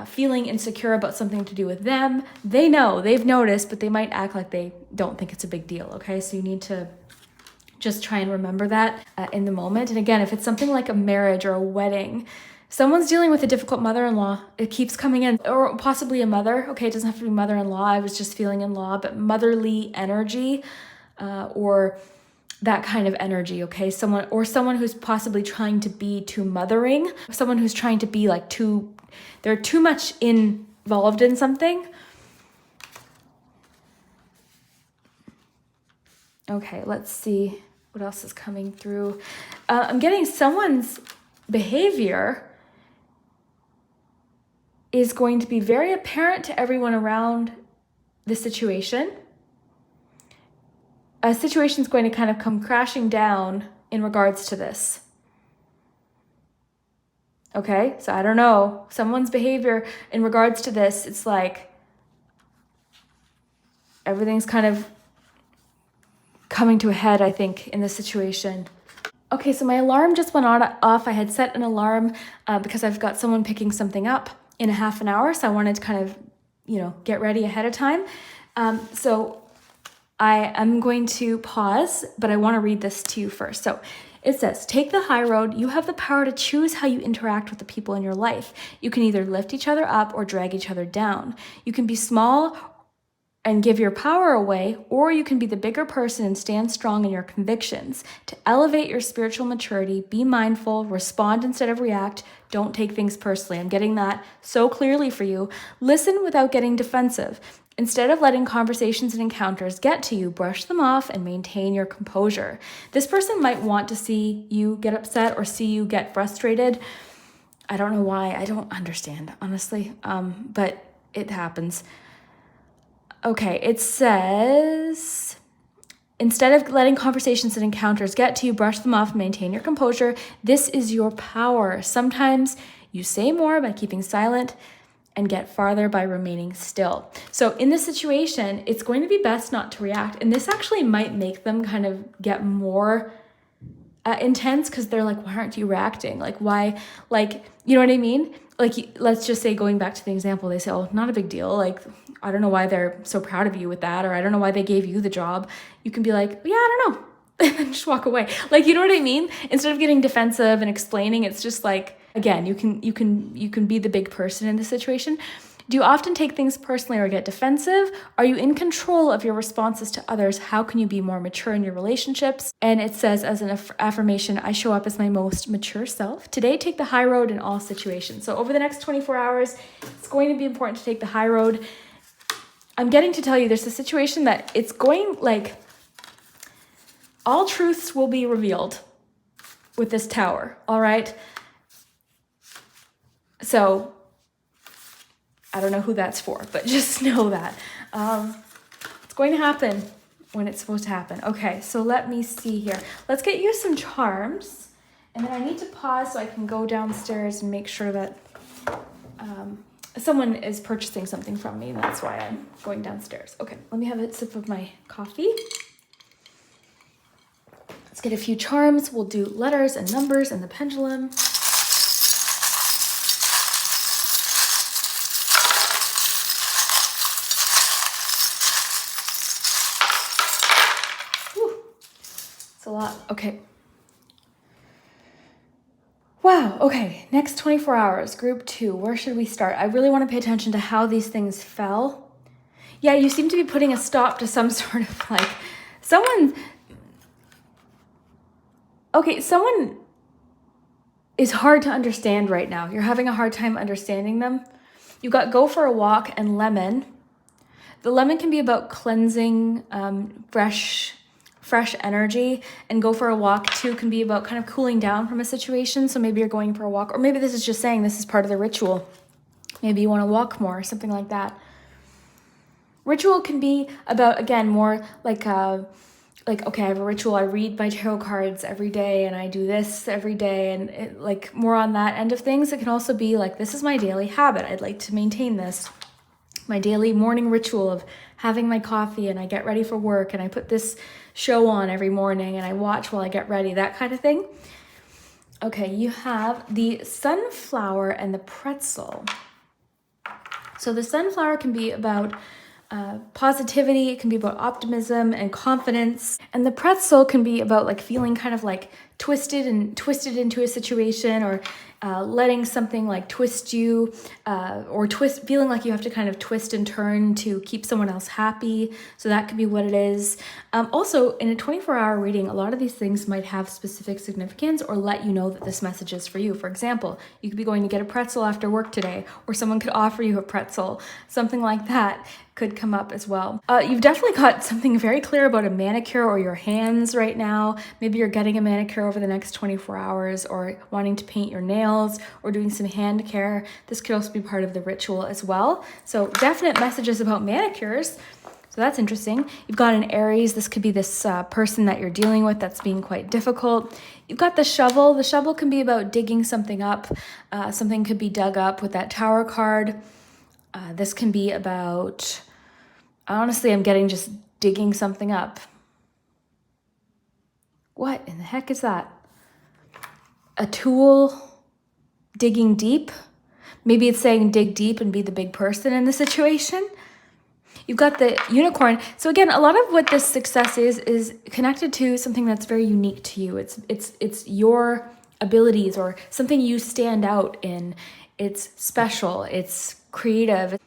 [SPEAKER 1] feeling insecure about something to do with them. They know. They've noticed, but they might act like they don't think it's a big deal, okay? So you need to just try and remember that in the moment. And again, if it's something like a marriage or a wedding, someone's dealing with a difficult mother-in-law, it keeps coming in, or possibly a mother. Okay, it doesn't have to be mother-in-law. I was just feeling in-law, but motherly energy or that kind of energy, okay? Someone who's possibly trying to be too mothering, someone who's trying to be like they're too much involved in something. Okay, let's see what else is coming through. I'm getting someone's behavior is going to be very apparent to everyone around the situation. A situation is going to kind of come crashing down in regards to this. Okay, so I don't know. Someone's behavior in regards to this, it's like everything's kind of coming to a head, I think, in this situation. Okay, so my alarm just went off. I had set an alarm because I've got someone picking something up in a half an hour, so I wanted to kind of, get ready ahead of time. So I am going to pause, but I want to read this to you first. So it says, take the high road. You have the power to choose how you interact with the people in your life. You can either lift each other up or drag each other down. You can be small and give your power away, or you can be the bigger person and stand strong in your convictions. To elevate your spiritual maturity, be mindful, respond instead of react, don't take things personally. I'm getting that so clearly for you. Listen without getting defensive. Instead of letting conversations and encounters get to you, brush them off and maintain your composure. This person might want to see you get upset or see you get frustrated. I don't know why. I don't understand, honestly, but it happens. Okay, it says, instead of letting conversations and encounters get to you, brush them off, maintain your composure. This is your power. Sometimes you say more by keeping silent and get farther by remaining still. So in this situation, it's going to be best not to react. And this actually might make them kind of get more intense because they're like, why aren't you reacting? Like, why? Like, you know what I mean? Like, let's just say, going back to the example, they say, oh, not a big deal. Like, I don't know why they're so proud of you with that, or I don't know why they gave you the job. You can be like, yeah, I don't know. And just walk away. Like, you know what I mean? Instead of getting defensive and explaining, it's just like, again, you can be the big person in the situation. Do you often take things personally or get defensive? Are you in control of your responses to others? How can you be more mature in your relationships? And it says, as an affirmation, I show up as my most mature self. Today, take the high road in all situations. So over the next 24 hours, it's going to be important to take the high road. I'm getting to tell you, there's a situation that it's going, like, all truths will be revealed with this tower, all right? So I don't know who that's for, but just know that. It's going to happen when it's supposed to happen. Okay, so let me see here. Let's get you some charms. And then I need to pause so I can go downstairs and make sure that someone is purchasing something from me. And that's why I'm going downstairs. Okay, let me have a sip of my coffee. Let's get a few charms. We'll do letters and numbers and the pendulum. A lot. Okay. Wow. Okay. Next 24 hours, group 2. Where should we start? I really want to pay attention to how these things fell. Yeah, you seem to be putting a stop to some sort of like someone is hard to understand right now. You're having a hard time understanding them. You got go for a walk and lemon. The lemon can be about cleansing, fresh energy, and go for a walk too can be about kind of cooling down from a situation. So maybe you're going for a walk, or maybe this is just saying this is part of the ritual. Maybe you want to walk more, something like that. Ritual can be about, again, more like like, okay, I have a ritual, I read my tarot cards every day and I do this every day, and like more on that end of things. It can also be like, this is my daily habit, I'd like to maintain this. My daily morning ritual of having my coffee and I get ready for work and I put this show on every morning and I watch while I get ready, that kind of thing. Okay, you have the sunflower and the pretzel. So the sunflower can be about positivity, it can be about optimism and confidence, and the pretzel can be about like feeling kind of like twisted into a situation, or letting something like twist you, or feeling like you have to kind of twist and turn to keep someone else happy. So that could be what it is. Also, in a 24-hour reading, a lot of these things might have specific significance or let you know that this message is for you. For example, you could be going to get a pretzel after work today, or someone could offer you a pretzel, something like that could come up as well. You've definitely got something very clear about a manicure or your hands right now. Maybe you're getting a manicure over the next 24 hours, or wanting to paint your nails, or doing some hand care. This could also be part of the ritual as well. So definite messages about manicures. So that's interesting. You've got an Aries. This could be this person that you're dealing with that's being quite difficult. You've got the shovel. The shovel can be about digging something up. Something could be dug up with that Tower card. This can be about, honestly, I'm getting just digging something up. What in the heck is that? A tool digging deep? Maybe it's saying dig deep and be the big person in the situation. You've got the unicorn. So again, a lot of what this success is connected to something that's very unique to you. It's your abilities, or something you stand out in. It's special, it's creative,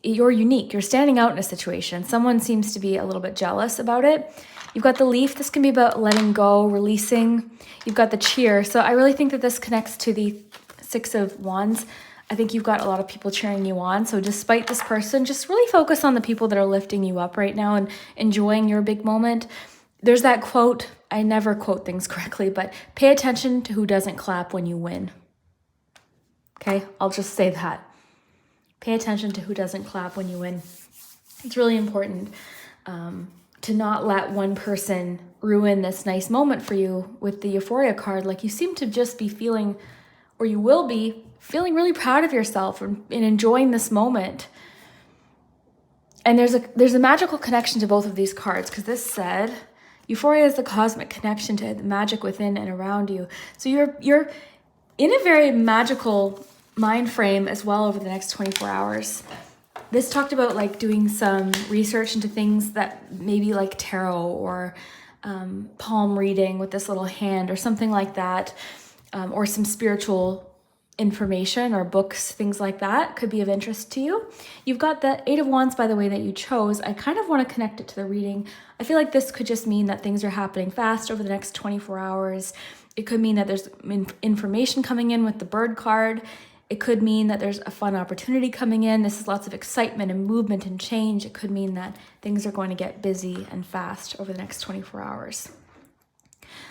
[SPEAKER 1] you're unique, you're standing out in a situation. Someone seems to be a little bit jealous about it. You've got the leaf. This can be about letting go, releasing. You've got the cheer. So I really think that this connects to the Six of Wands. I think you've got a lot of people cheering you on. So despite this person, just really focus on the people that are lifting you up right now and enjoying your big moment. There's that quote, I never quote things correctly, but pay attention to who doesn't clap when you win. Okay, I'll just say that. Pay attention to who doesn't clap when you win. It's really important to not let one person ruin this nice moment for you with the Euphoria card. Like, you seem to just be feeling, or you will be feeling, really proud of yourself and enjoying this moment. And there's a magical connection to both of these cards, because this said Euphoria is the cosmic connection to the magic within and around you. So you're in a very magical mind frame as well over the next 24 hours. This talked about like doing some research into things that maybe like tarot, or palm reading with this little hand or something like that, or some spiritual information or books, things like that could be of interest to you. You've got the Eight of Wands, by the way, that you chose. I kind of want to connect it to the reading. I feel like this could just mean that things are happening fast over the next 24 hours. It could mean that there's information coming in with the Bird card. It could mean that there's a fun opportunity coming in. This is lots of excitement and movement and change. It could mean that things are going to get busy and fast over the next 24 hours.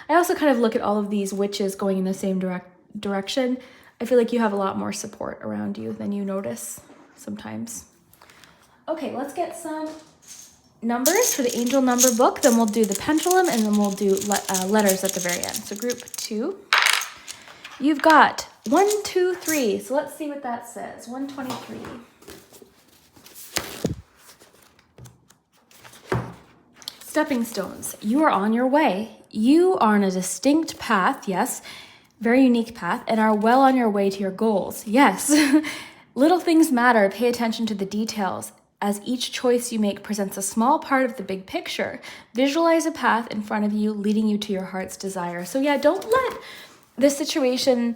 [SPEAKER 1] I also kind of look at all of these witches going in the same direction. I feel like you have a lot more support around you than you notice sometimes. Okay, let's get some numbers for the angel number book. Then we'll do the pendulum, and then we'll do letters at the very end. So group 2. You've got 1, 2, 3. So let's see what that says. 123. Stepping stones. You are on your way. You are on a distinct path, yes, very unique path, and are well on your way to your goals. Yes, little things matter. Pay attention to the details, as each choice you make presents a small part of the big picture. Visualize a path in front of you, leading you to your heart's desire. So yeah, don't let this situation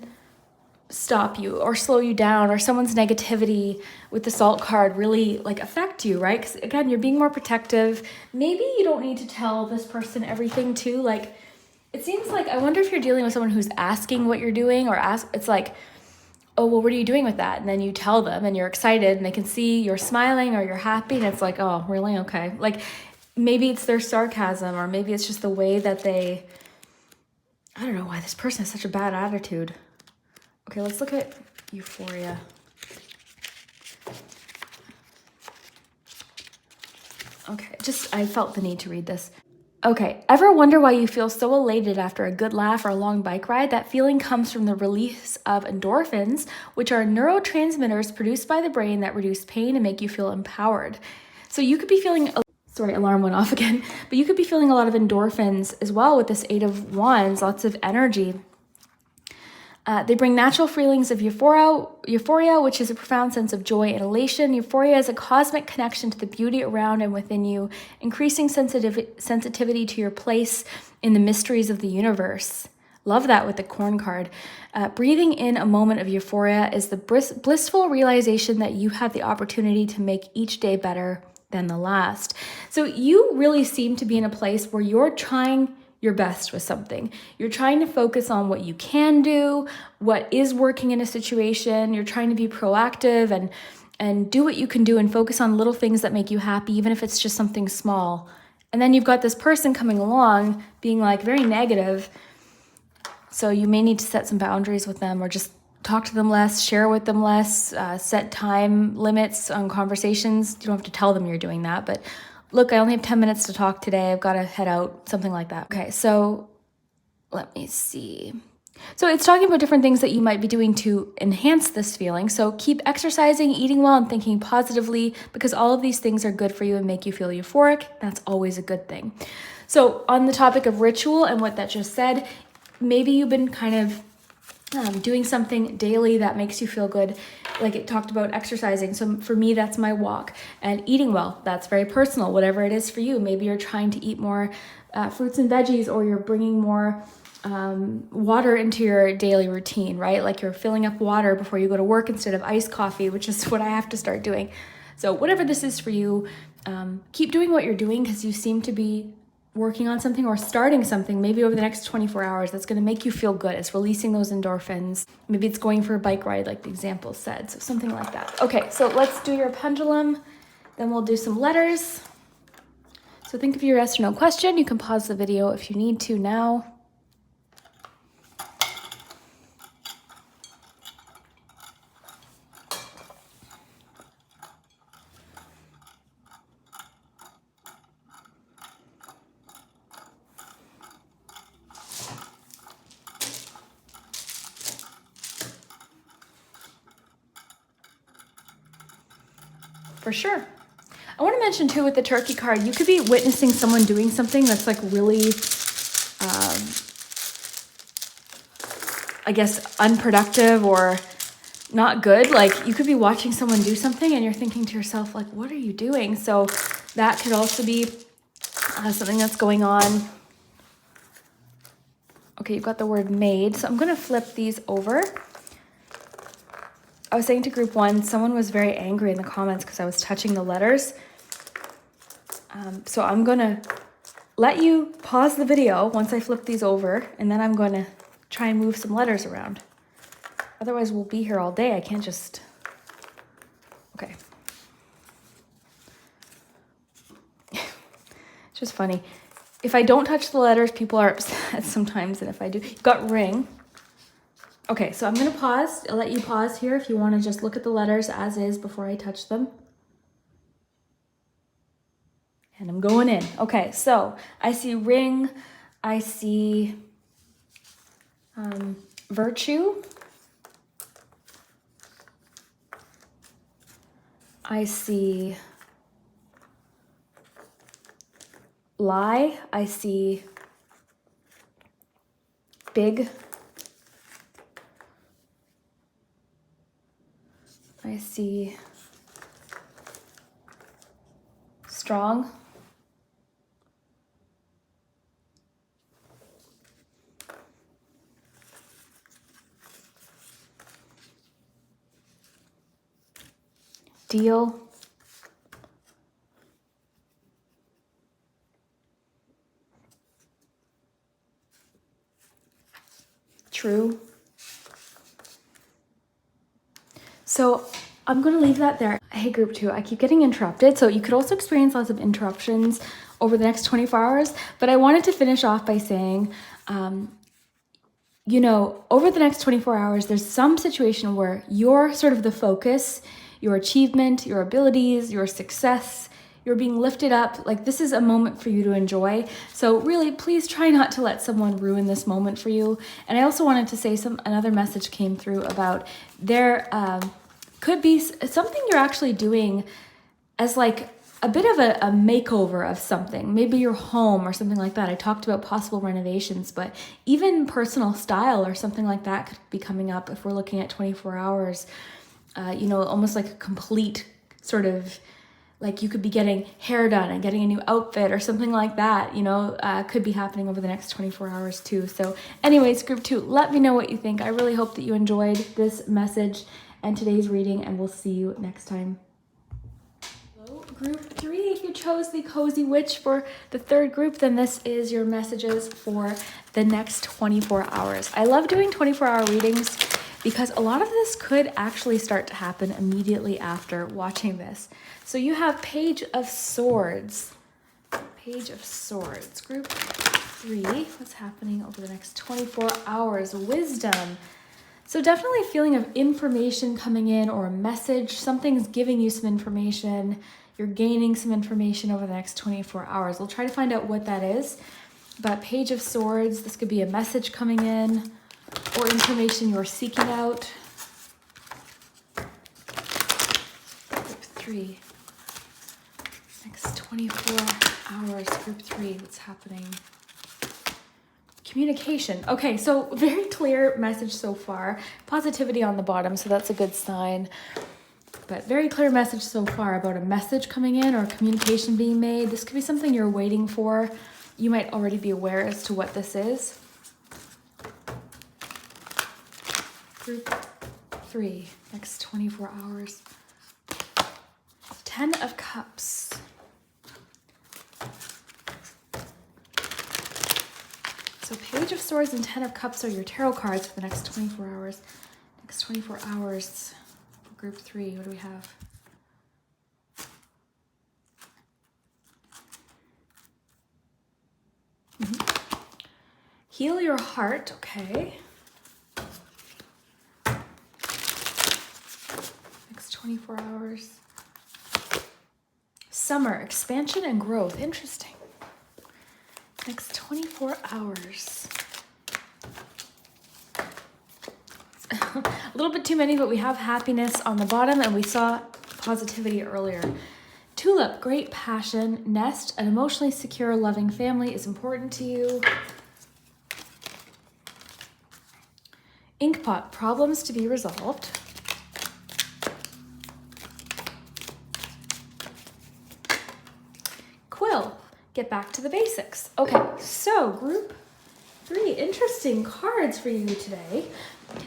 [SPEAKER 1] stop you or slow you down, or someone's negativity with the Salt card really like affect you, right? Because again, you're being more protective. Maybe you don't need to tell this person everything too. Like, it seems like, I wonder if you're dealing with someone who's asking what you're doing, or it's like, oh, well, what are you doing with that? And then you tell them and you're excited and they can see you're smiling or you're happy, and it's like, oh, really? Okay. Like, maybe it's their sarcasm, or maybe it's just the way that I don't know why this person has such a bad attitude. Okay, let's look at Euphoria. Okay, I felt the need to read this. Okay, ever wonder why you feel so elated after a good laugh or a long bike ride? That feeling comes from the release of endorphins, which are neurotransmitters produced by the brain that reduce pain and make you feel empowered. So you could be feeling, sorry, alarm went off again, but you could be feeling a lot of endorphins as well with this Eight of Wands, lots of energy. They bring natural feelings of euphoria, which is a profound sense of joy and elation. Euphoria is a cosmic connection to the beauty around and within you, increasing sensitivity to your place in the mysteries of the universe. Love that with the corn card. Breathing in a moment of euphoria is the blissful realization that you have the opportunity to make each day better than the last. So you really seem to be in a place where you're trying your best with something. You're trying to focus on what you can do, what is working in a situation. You're trying to be proactive and do what you can do and focus on little things that make you happy, even if it's just something small. And then you've got this person coming along being like very negative. So you may need to set some boundaries with them or just talk to them less, share with them less, set time limits on conversations. You don't have to tell them you're doing that, but look, I only have 10 minutes to talk today. I've got to head out, something like that. Okay, so let me see. So it's talking about different things that you might be doing to enhance this feeling. So keep exercising, eating well, and thinking positively, because all of these things are good for you and make you feel euphoric. That's always a good thing. So on the topic of ritual and what that just said, maybe you've been kind of doing something daily that makes you feel good. Like it talked about exercising. So for me, that's my walk. And eating well, that's very personal, whatever it is for you. Maybe you're trying to eat more fruits and veggies, or you're bringing more water into your daily routine, right? Like you're filling up water before you go to work instead of iced coffee, which is what I have to start doing. So whatever this is for you, keep doing what you're doing, because you seem to be working on something or starting something maybe over the next 24 hours that's going to make you feel good. It's releasing those endorphins. Maybe it's going for a bike ride like the example said. So something like that. Okay, so let's do your pendulum. Then we'll do some letters. So think of your yes or no question. You can pause the video if you need to now. For sure. I want to mention too with the turkey card, you could be witnessing someone doing something that's like really, I guess, unproductive or not good. Like you could be watching someone do something and you're thinking to yourself, like, what are you doing? So that could also be something that's going on. Okay, you've got the word made. So I'm going to flip these over. I was saying to group one, someone was very angry in the comments because I was touching the letters. So I'm going to let you pause the video once I flip these over, and then I'm going to try and move some letters around. Otherwise, we'll be here all day. I can't just... Okay. It's just funny. If I don't touch the letters, people are upset sometimes, and if I do... You've got ring. Okay, so I'm going to pause. I'll let you pause here if you want to just look at the letters as is before I touch them. And I'm going in. Okay, so I see ring. I see virtue. I see lie. I see big. I see strong. Deal. True. So I'm going to leave that there. Hey, group two, I keep getting interrupted. So you could also experience lots of interruptions over the next 24 hours. But I wanted to finish off by saying, you know, over the next 24 hours, there's some situation where you're sort of the focus, your achievement, your abilities, your success, you're being lifted up. Like, this is a moment for you to enjoy. So really, please try not to let someone ruin this moment for you. And I also wanted to say another message came through about there could be something you're actually doing as like a bit of a makeover of something, maybe your home or something like that. I talked about possible renovations, but even personal style or something like that could be coming up if we're looking at 24 hours. Almost like a complete sort of, like you could be getting hair done and getting a new outfit or something like that, could be happening over the next 24 hours too. So anyways, group 2, let me know what you think. I really hope that you enjoyed this message and today's reading, and we'll see you next time. Group 3, if you chose the Cozy Witch for the 3rd group, then this is your messages for the next 24 hours. I love doing 24-hour readings because a lot of this could actually start to happen immediately after watching this. So you have Page of Swords. Page of Swords. Group 3, what's happening over the next 24 hours? Wisdom. So definitely a feeling of information coming in, or a message. Something's giving you some information. You're gaining some information over the next 24 hours. We'll try to find out what that is. But Page of Swords, this could be a message coming in or information you're seeking out. Group 3. Next 24 hours, group 3, what's happening? Communication. Okay, so very clear message so far. Positivity on the bottom, so that's a good sign. But very clear message so far about a message coming in or communication being made. This could be something you're waiting for. You might already be aware as to what this is. Group 3, next 24 hours. 10 of Cups. So Page of Swords and 10 of Cups are your tarot cards for the next 24 hours. Next 24 hours for group 3, what do we have? Heal your heart, okay. Next 24 hours. Summer, expansion and growth, interesting. Next 24 hours. A little bit too many, but we have happiness on the bottom, and we saw positivity earlier. Tulip, great passion. Nest, an emotionally secure, loving family is important to you. Inkpot, problems to be resolved. Quill, get back to the basics. Okay, so group 3, interesting cards for you today.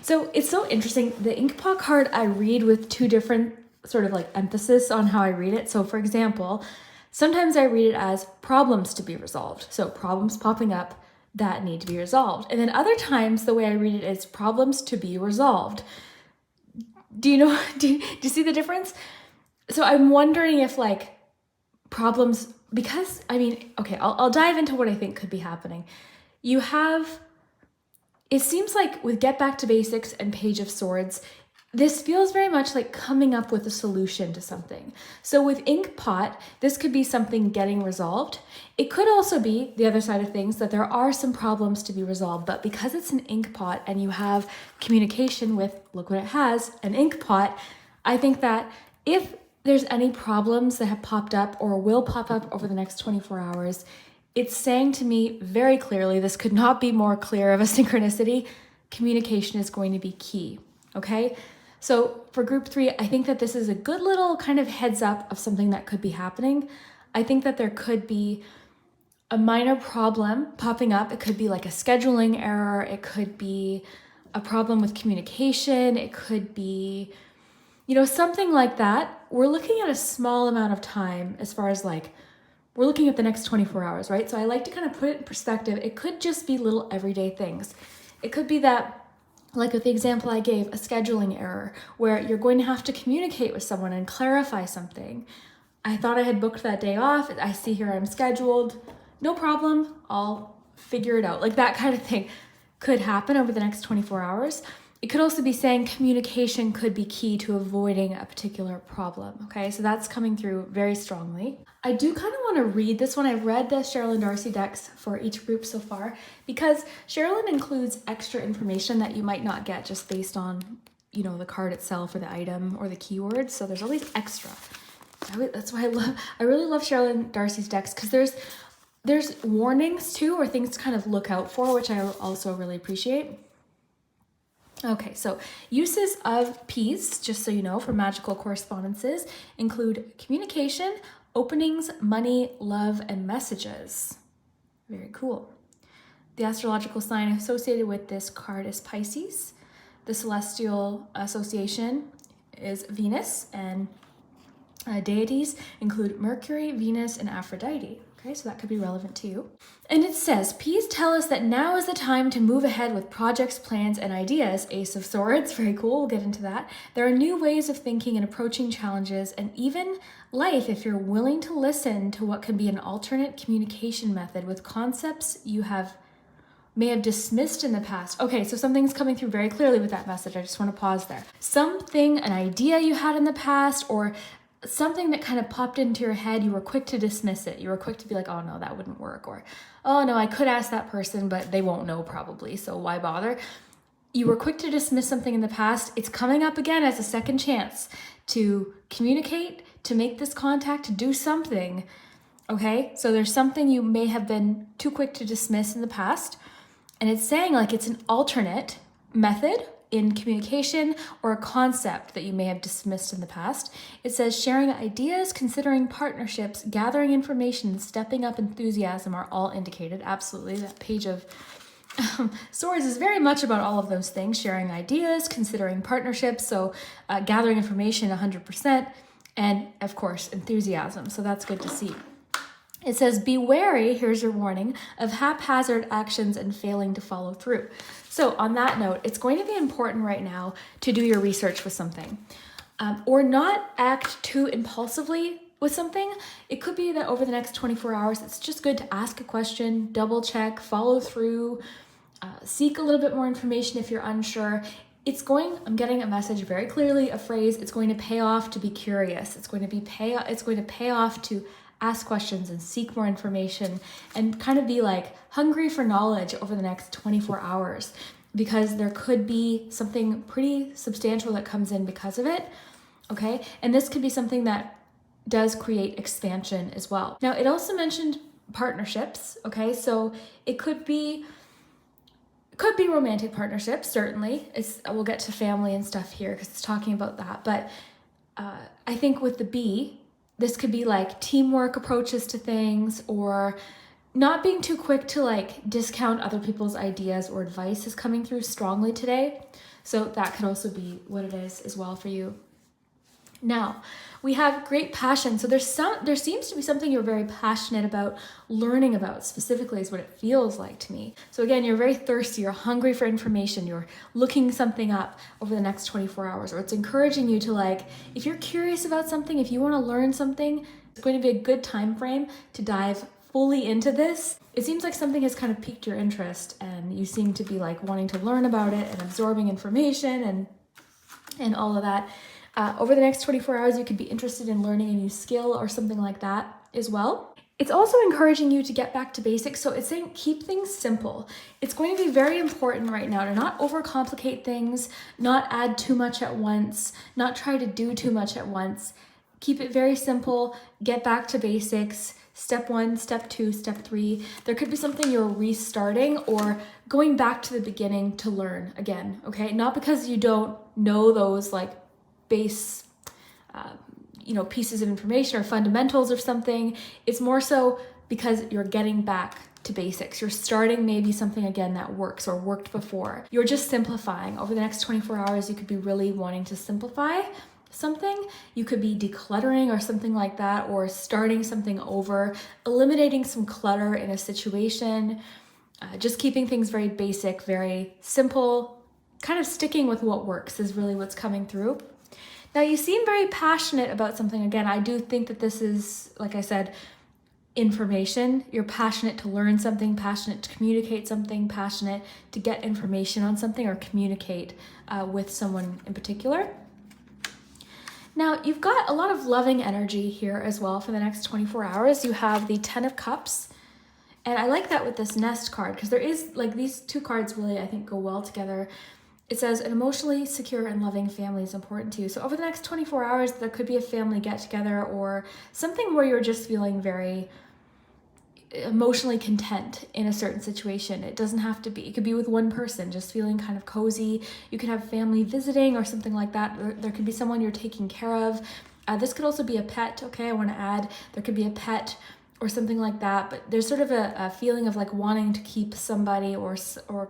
[SPEAKER 1] So it's so interesting. The Inkpot card I read with 2 different sort of like emphasis on how I read it. So for example, sometimes I read it as problems to be resolved. So problems popping up that need to be resolved. And then other times the way I read it is problems to be resolved. Do you see the difference? So I'm wondering if like problems, because okay, I'll dive into what I think could be happening. It seems like with Get Back to Basics and Page of Swords, this feels very much like coming up with a solution to something. So with Inkpot, this could be something getting resolved. It could also be the other side of things, that there are some problems to be resolved, but because it's an Inkpot and you have communication with, look what it has, an Inkpot, I think that if there's any problems that have popped up or will pop up over the next 24 hours, it's saying to me very clearly, this could not be more clear of a synchronicity, communication is going to be key, okay? So for group 3, I think that this is a good little kind of heads up of something that could be happening. I think that there could be a minor problem popping up. It could be like a scheduling error. It could be a problem with communication. It could be, something like that. We're looking at a small amount of time as far as like, we're looking at the next 24 hours, right? So I like to kind of put it in perspective. It could just be little everyday things. It could be that, like with the example I gave, a scheduling error where you're going to have to communicate with someone and clarify something. I thought I had booked that day off. I see here I'm scheduled. No problem. I'll figure it out. Like that kind of thing could happen over the next 24 hours. It could also be saying communication could be key to avoiding a particular problem, okay? So that's coming through very strongly. I do kind of want to read this one. I've read the Sherilyn Darcy decks for each group so far because Sherilyn includes extra information that you might not get just based on, you know, the card itself or the item or the keywords. So there's always extra. That's why I really love Sherilyn Darcy's decks, because there's warnings too, or things to kind of look out for, which I also really appreciate. Okay, so uses of P's, just so you know, for magical correspondences include communication, openings, money, love, and messages. Very cool. The astrological sign associated with this card is Pisces. The celestial association is Venus, and deities include Mercury, Venus, and Aphrodite. Okay, so that could be relevant to you. And it says, P's tell us that now is the time to move ahead with projects, plans, and ideas. Ace of Swords, very cool, we'll get into that. There are new ways of thinking and approaching challenges, and even life if you're willing to listen to what can be an alternate communication method with concepts you may have dismissed in the past. Okay, so something's coming through very clearly with that message. I just want to pause there. An idea you had in the past, or something that kind of popped into your head, you were quick to dismiss it. You were quick to be like, oh no, that wouldn't work. Or, oh no, I could ask that person, but they won't know probably, so why bother? You were quick to dismiss something in the past. It's coming up again as a second chance to communicate, to make this contact, to do something. Okay, so there's something you may have been too quick to dismiss in the past. And it's saying like it's an alternate method in communication or a concept that you may have dismissed in the past. It says sharing ideas, considering partnerships, gathering information, and stepping up enthusiasm are all indicated. Absolutely. That page of Swords is very much about all of those things, sharing ideas, considering partnerships, so gathering information 100%, and of course, enthusiasm. So that's good to see. It says, be wary, here's your warning, of haphazard actions and failing to follow through. So on that note, it's going to be important right now to do your research with something, or not act too impulsively with something. It could be that over the next 24 hours, it's just good to ask a question, double check, follow through, seek a little bit more information if you're unsure. I'm getting a message very clearly, a phrase, it's going to pay off to be curious. It's going to pay off to ask questions and seek more information and kind of be like hungry for knowledge over the next 24 hours, because there could be something pretty substantial that comes in because of it. Okay. And this could be something that does create expansion as well. Now, it also mentioned partnerships. Okay. So it could be romantic partnerships, certainly. We'll get to family and stuff here because it's talking about that. But I think with the B, this could be like teamwork approaches to things, or not being too quick to like discount other people's ideas or advice is coming through strongly today. So that could also be what it is as well for you. Now, we have great passion. So there seems to be something you're very passionate about, learning about specifically is what it feels like to me. So again, you're very thirsty, you're hungry for information, you're looking something up over the next 24 hours, or it's encouraging you to like, if you're curious about something, if you want to learn something, it's going to be a good time frame to dive fully into this. It seems like something has kind of piqued your interest and you seem to be like wanting to learn about it and absorbing information and all of that. Over the next 24 hours, you could be interested in learning a new skill or something like that as well. It's also encouraging you to get back to basics. So it's saying keep things simple. It's going to be very important right now to not overcomplicate things, not add too much at once, not try to do too much at once. Keep it very simple, get back to basics. Step 1, step 2, step 3. There could be something you're restarting or going back to the beginning to learn again, okay? Not because you don't know those like base, pieces of information or fundamentals or something. It's more so because you're getting back to basics. You're starting maybe something again that works or worked before. You're just simplifying. Over the next 24 hours, you could be really wanting to simplify something. You could be decluttering or something like that, or starting something over, eliminating some clutter in a situation, just keeping things very basic, very simple, kind of sticking with what works is really what's coming through. Now, you seem very passionate about something. Again, I do think that this is, like I said, information. You're passionate to learn something, passionate to communicate something, passionate to get information on something or communicate with someone in particular. Now, you've got a lot of loving energy here as well for the next 24 hours. You have the 10 of Cups. And I like that with this Nest card because there is, like, these two cards really, I think, go well together. It says an emotionally secure and loving family is important to you. So over the next 24 hours, there could be a family get together or something where you're just feeling very emotionally content in a certain situation. It doesn't have to be, it could be with one person, just feeling kind of cozy. You could have family visiting or something like that. There could be someone you're taking care of. This could also be a pet. Okay, I want to add, there could be a pet or something like that. But there's sort of a feeling of like wanting to keep somebody or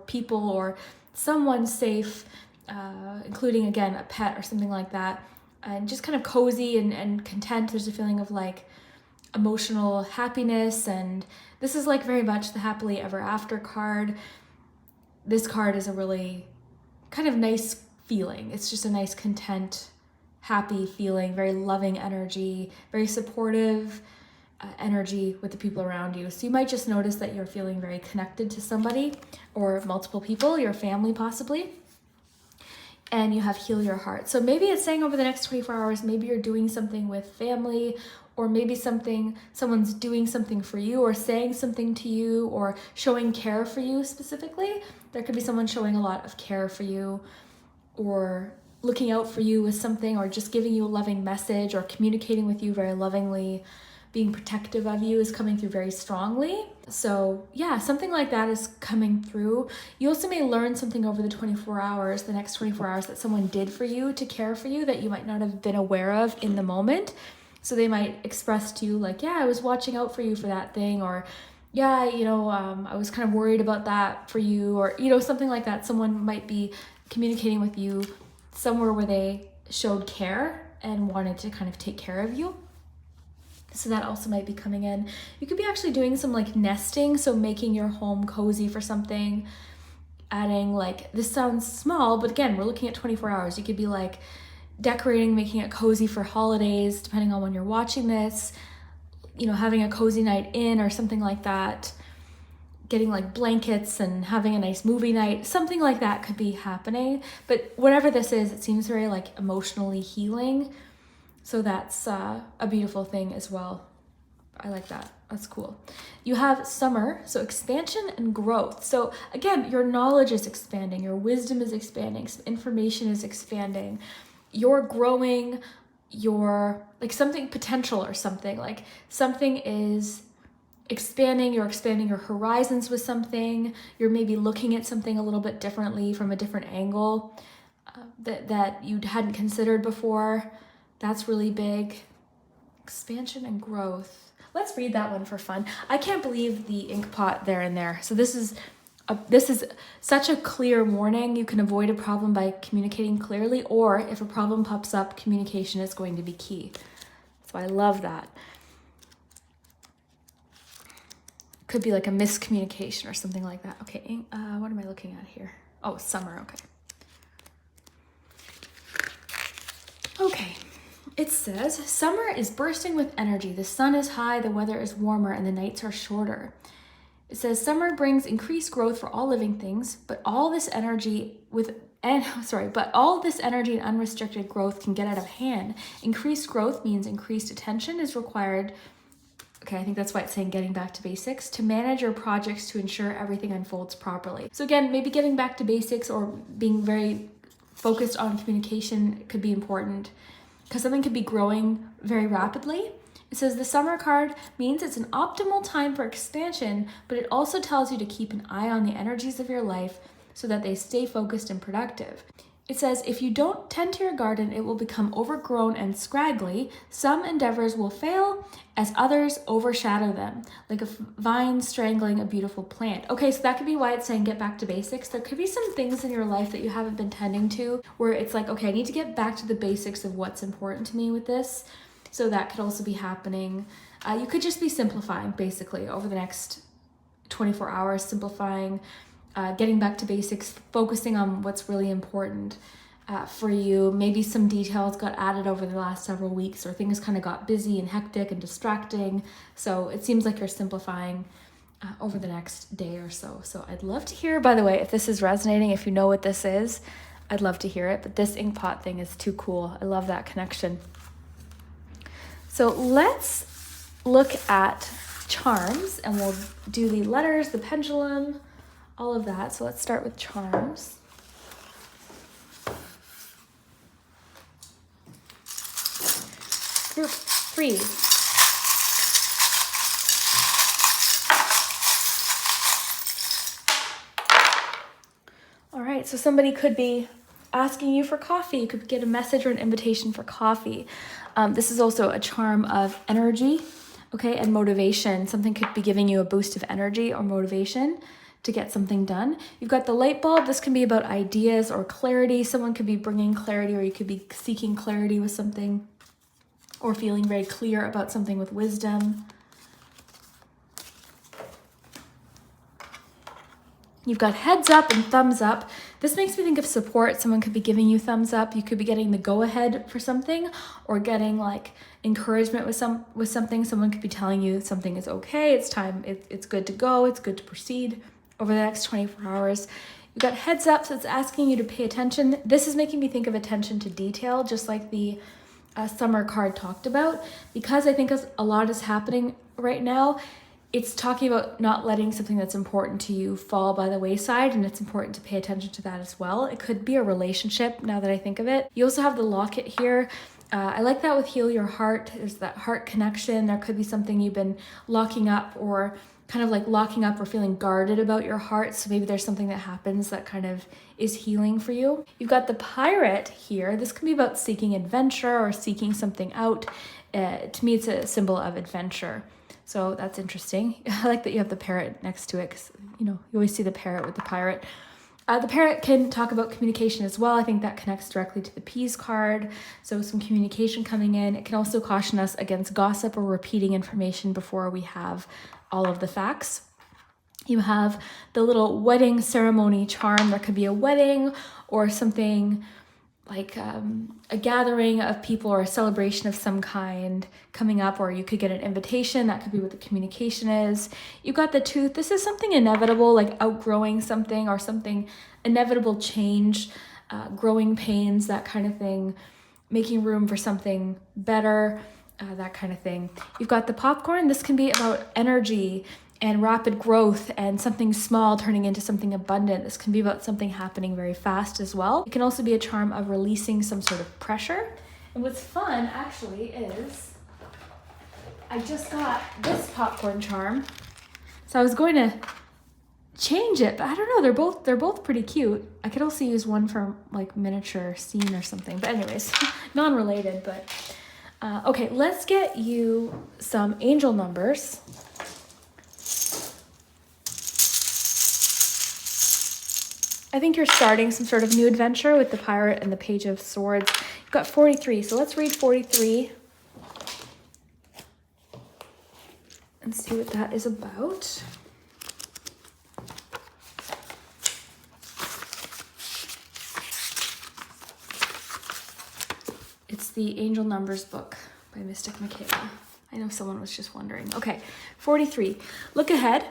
[SPEAKER 1] people or someone safe, including, again, a pet or something like that, and just kind of cozy and content. There's a feeling of like emotional happiness, and this is like very much the happily ever after card. This card is a really kind of nice feeling. It's just a nice, content, happy feeling, very loving energy, very supportive energy with the people around you. So you might just notice that you're feeling very connected to somebody or multiple people, your family possibly, and you have heal your heart. So maybe it's saying over the next 24 hours, maybe you're doing something with family, or maybe someone's doing something for you or saying something to you or showing care for you specifically. There could be someone showing a lot of care for you or looking out for you with something, or just giving you a loving message or communicating with you very lovingly. Being protective of you is coming through very strongly. So yeah, something like that is coming through. You also may learn something over the 24 hours, the next 24 hours, that someone did for you to care for you that you might not have been aware of in the moment. So they might express to you like, yeah, I was watching out for you for that thing, or yeah, I was kind of worried about that for you, or, something like that. Someone might be communicating with you somewhere where they showed care and wanted to kind of take care of you. So that also might be coming in. You could be actually doing some like nesting, so making your home cozy for something, adding, like, this sounds small, but again, we're looking at 24 hours. You could be like decorating, making it cozy for holidays, depending on when you're watching this, having a cozy night in or something like that, getting like blankets and having a nice movie night, something like that could be happening. But whatever this is, it seems very like emotionally healing. So that's a beautiful thing as well. I like that. That's cool. You have summer, so expansion and growth. So again, your knowledge is expanding, your wisdom is expanding, some information is expanding, you're growing, your like something potential or something, like something is expanding, you're expanding your horizons with something, you're maybe looking at something a little bit differently from a different angle that you hadn't considered before. That's really big. Expansion and growth. Let's read that one for fun. I can't believe the ink pot there and there. So this is such a clear warning. You can avoid a problem by communicating clearly, or if a problem pops up, communication is going to be key. So I love that. Could be like a miscommunication or something like that. Okay, what am I looking at here? Oh, summer, okay. Okay. It says, summer is bursting with energy. The sun is high, the weather is warmer, and the nights are shorter. It says, summer brings increased growth for all living things, but all this energy and unrestricted growth can get out of hand. Increased growth means increased attention is required. Okay, I think that's why it's saying getting back to basics, to manage your projects to ensure everything unfolds properly. So again, maybe getting back to basics or being very focused on communication could be important, because something could be growing very rapidly. It says the summer card means it's an optimal time for expansion, but it also tells you to keep an eye on the energies of your life so that they stay focused and productive. It says if you don't tend to your garden, it will become overgrown and scraggly. Some endeavors will fail as others overshadow them, like a vine strangling a beautiful plant. Okay, so that could be why it's saying get back to basics. There could be some things in your life that you haven't been tending to where it's like, okay, I need to get back to the basics of what's important to me with this. So that could also be happening. You could just be simplifying basically over the next 24 hours, simplifying, getting back to basics, focusing on what's really important. for you. Maybe some details got added over the last several weeks, or things kind of got busy and hectic and distracting. So it seems like you're simplifying over the next day or so. So I'd love to hear, by the way, if this is resonating, if you know what this is, I'd love to hear it. But this ink pot thing is too cool. I love that connection. So let's look at charms, and we'll do the letters, the pendulum, all of that. So let's start with charms. Group 3. All right, so somebody could be asking you for coffee. You could get a message or an invitation for coffee. This is also a charm of energy, okay, and motivation. Something could be giving you a boost of energy or motivation to get something done. You've got the light bulb. This can be about ideas or clarity. Someone could be bringing clarity, or you could be seeking clarity with something, or feeling very clear about something with wisdom. You've got heads up and thumbs up. This makes me think of support. Someone could be giving you thumbs up. You could be getting the go-ahead for something, or getting like encouragement with something. Someone could be telling you something is okay, it's time, it's good to go, it's good to proceed over the next 24 hours. You've got heads up, so it's asking you to pay attention. This is making me think of attention to detail, just like the summer card talked about, because I think a lot is happening right now. It's talking about not letting something that's important to you fall by the wayside, and it's important to pay attention to that as well. It could be a relationship, now that I think of it. You also have the locket here. I like that with Heal Your Heart. There's that heart connection. There could be something you've been locking up, or kind of like locking up or feeling guarded about your heart. So maybe there's something that happens that kind of is healing for you. You've got the pirate here. This can be about seeking adventure or seeking something out. To me, it's a symbol of adventure. So that's interesting. I like that you have the parrot next to it, because, you know, you always see the parrot with the pirate. The parrot can talk about communication as well. I think that connects directly to the peas card. So some communication coming in. It can also caution us against gossip or repeating information before we have all of the facts. You have the little wedding ceremony charm. There could be a wedding or something like a gathering of people or a celebration of some kind coming up, or you could get an invitation. That could be what the communication is. You've got the tooth. This is something inevitable, like outgrowing something, or something inevitable change, growing pains, that kind of thing, making room for something better, that kind of thing. You've got the popcorn. This can be about energy and rapid growth, and something small turning into something abundant. This can be about something happening very fast as well. It can also be a charm of releasing some sort of pressure. And what's fun actually is I just got this popcorn charm. So I was going to change it, but I don't know, they're both pretty cute. I could also use one for like miniature scene or something. But anyways, non-related, but okay, let's get you some angel numbers. I think you're starting some sort of new adventure with the pirate and the page of swords. You've got 43, so let's read 43 and see what that is about. It's the Angel Numbers book by Mystic Michaela. I know someone was just wondering. Okay, 43. Look ahead.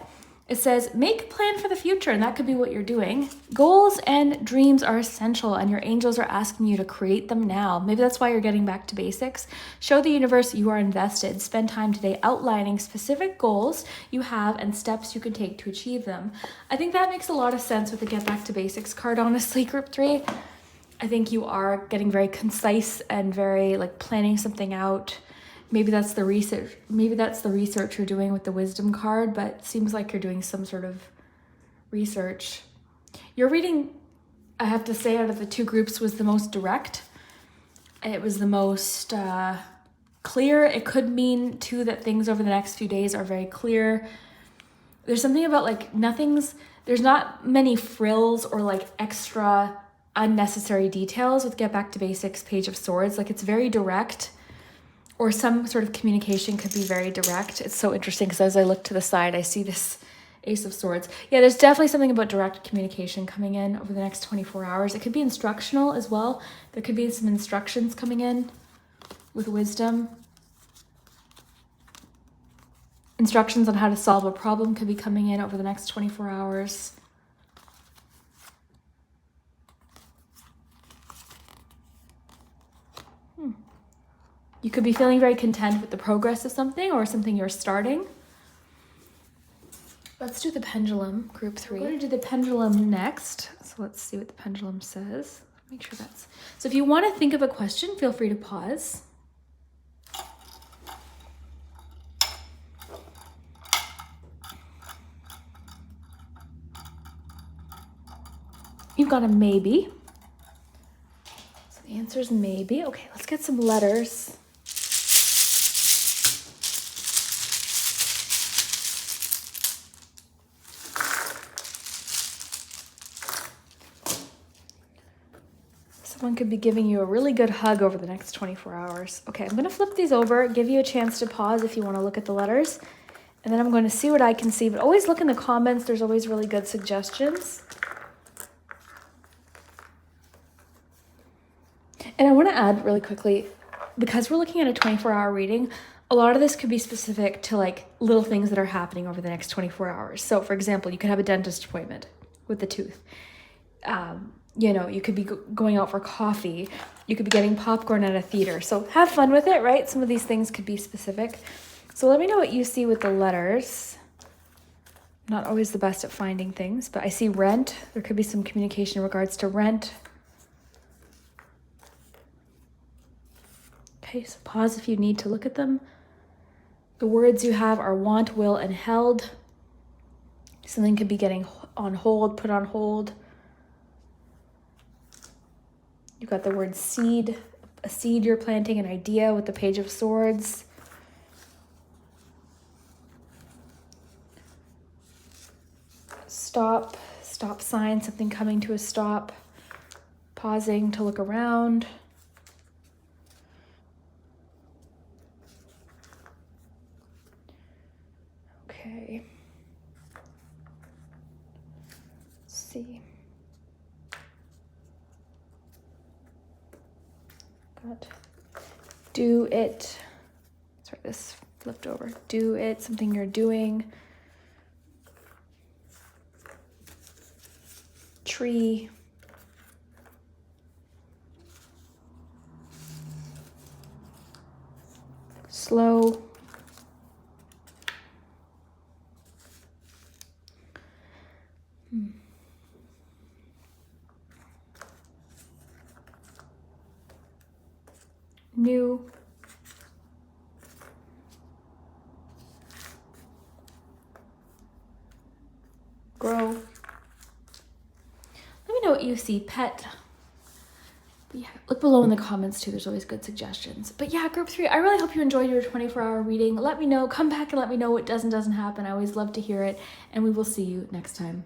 [SPEAKER 1] It says, make a plan for the future, and that could be what you're doing. Goals and dreams are essential, and your angels are asking you to create them now. Maybe that's why you're getting back to basics. Show the universe you are invested. Spend time today outlining specific goals you have and steps you can take to achieve them. I think that makes a lot of sense with the Get Back to Basics card, honestly, Group 3. I think you are getting very concise and very like planning something out. Maybe that's the research. Maybe that's the research you're doing with the wisdom card, but it seems like you're doing some sort of research. Your reading, I have to say, out of the two groups was the most direct. It was the most clear. It could mean too that things over the next few days are very clear. There's something about like there's not many frills or like extra unnecessary details with Get Back to Basics, Page of Swords. Like it's very direct. Or some sort of communication could be very direct. It's so interesting because as I look to the side, I see this Ace of Swords. Yeah, there's definitely something about direct communication coming in over the next 24 hours. It could be instructional as well. There could be some instructions coming in with wisdom. Instructions on how to solve a problem could be coming in over the next 24 hours. You could be feeling very content with the progress of something or something you're starting. Let's do the pendulum, group 3. We're going to do the pendulum next. So let's see what the pendulum says. Make sure that's... So if you want to think of a question, feel free to pause. You've got a maybe. So the answer is maybe. Okay, let's get some letters. Someone could be giving you a really good hug over the next 24 hours. Okay, I'm going to flip these over, give you a chance to pause if you want to look at the letters. And then I'm going to see what I can see. But always look in the comments. There's always really good suggestions. And I want to add really quickly, because we're looking at a 24-hour reading, a lot of this could be specific to like little things that are happening over the next 24 hours. So for example, you could have a dentist appointment with the tooth. You know, you could be going out for coffee. You could be getting popcorn at a theater. So have fun with it, right? Some of these things could be specific. So let me know what you see with the letters. Not always the best at finding things, but I see rent. There could be some communication in regards to rent. Okay, so pause if you need to look at them. The words you have are want, will, and held. Something could be getting on hold, put on hold. You've got the word seed, a seed you're planting, an idea with the Page of Swords. Stop, stop sign, something coming to a stop. Pausing to look around. Okay. Let's see. Got do it. Sorry, this flipped over. Do it, something you're doing. Tree. Slow. New. Grow. Let me know what you see, pet. But yeah, look below in the comments too. There's always good suggestions. But yeah, group 3, I really hope you enjoyed your 24-hour reading. Let me know. Come back and let me know what does and doesn't happen. I always love to hear it. And we will see you next time.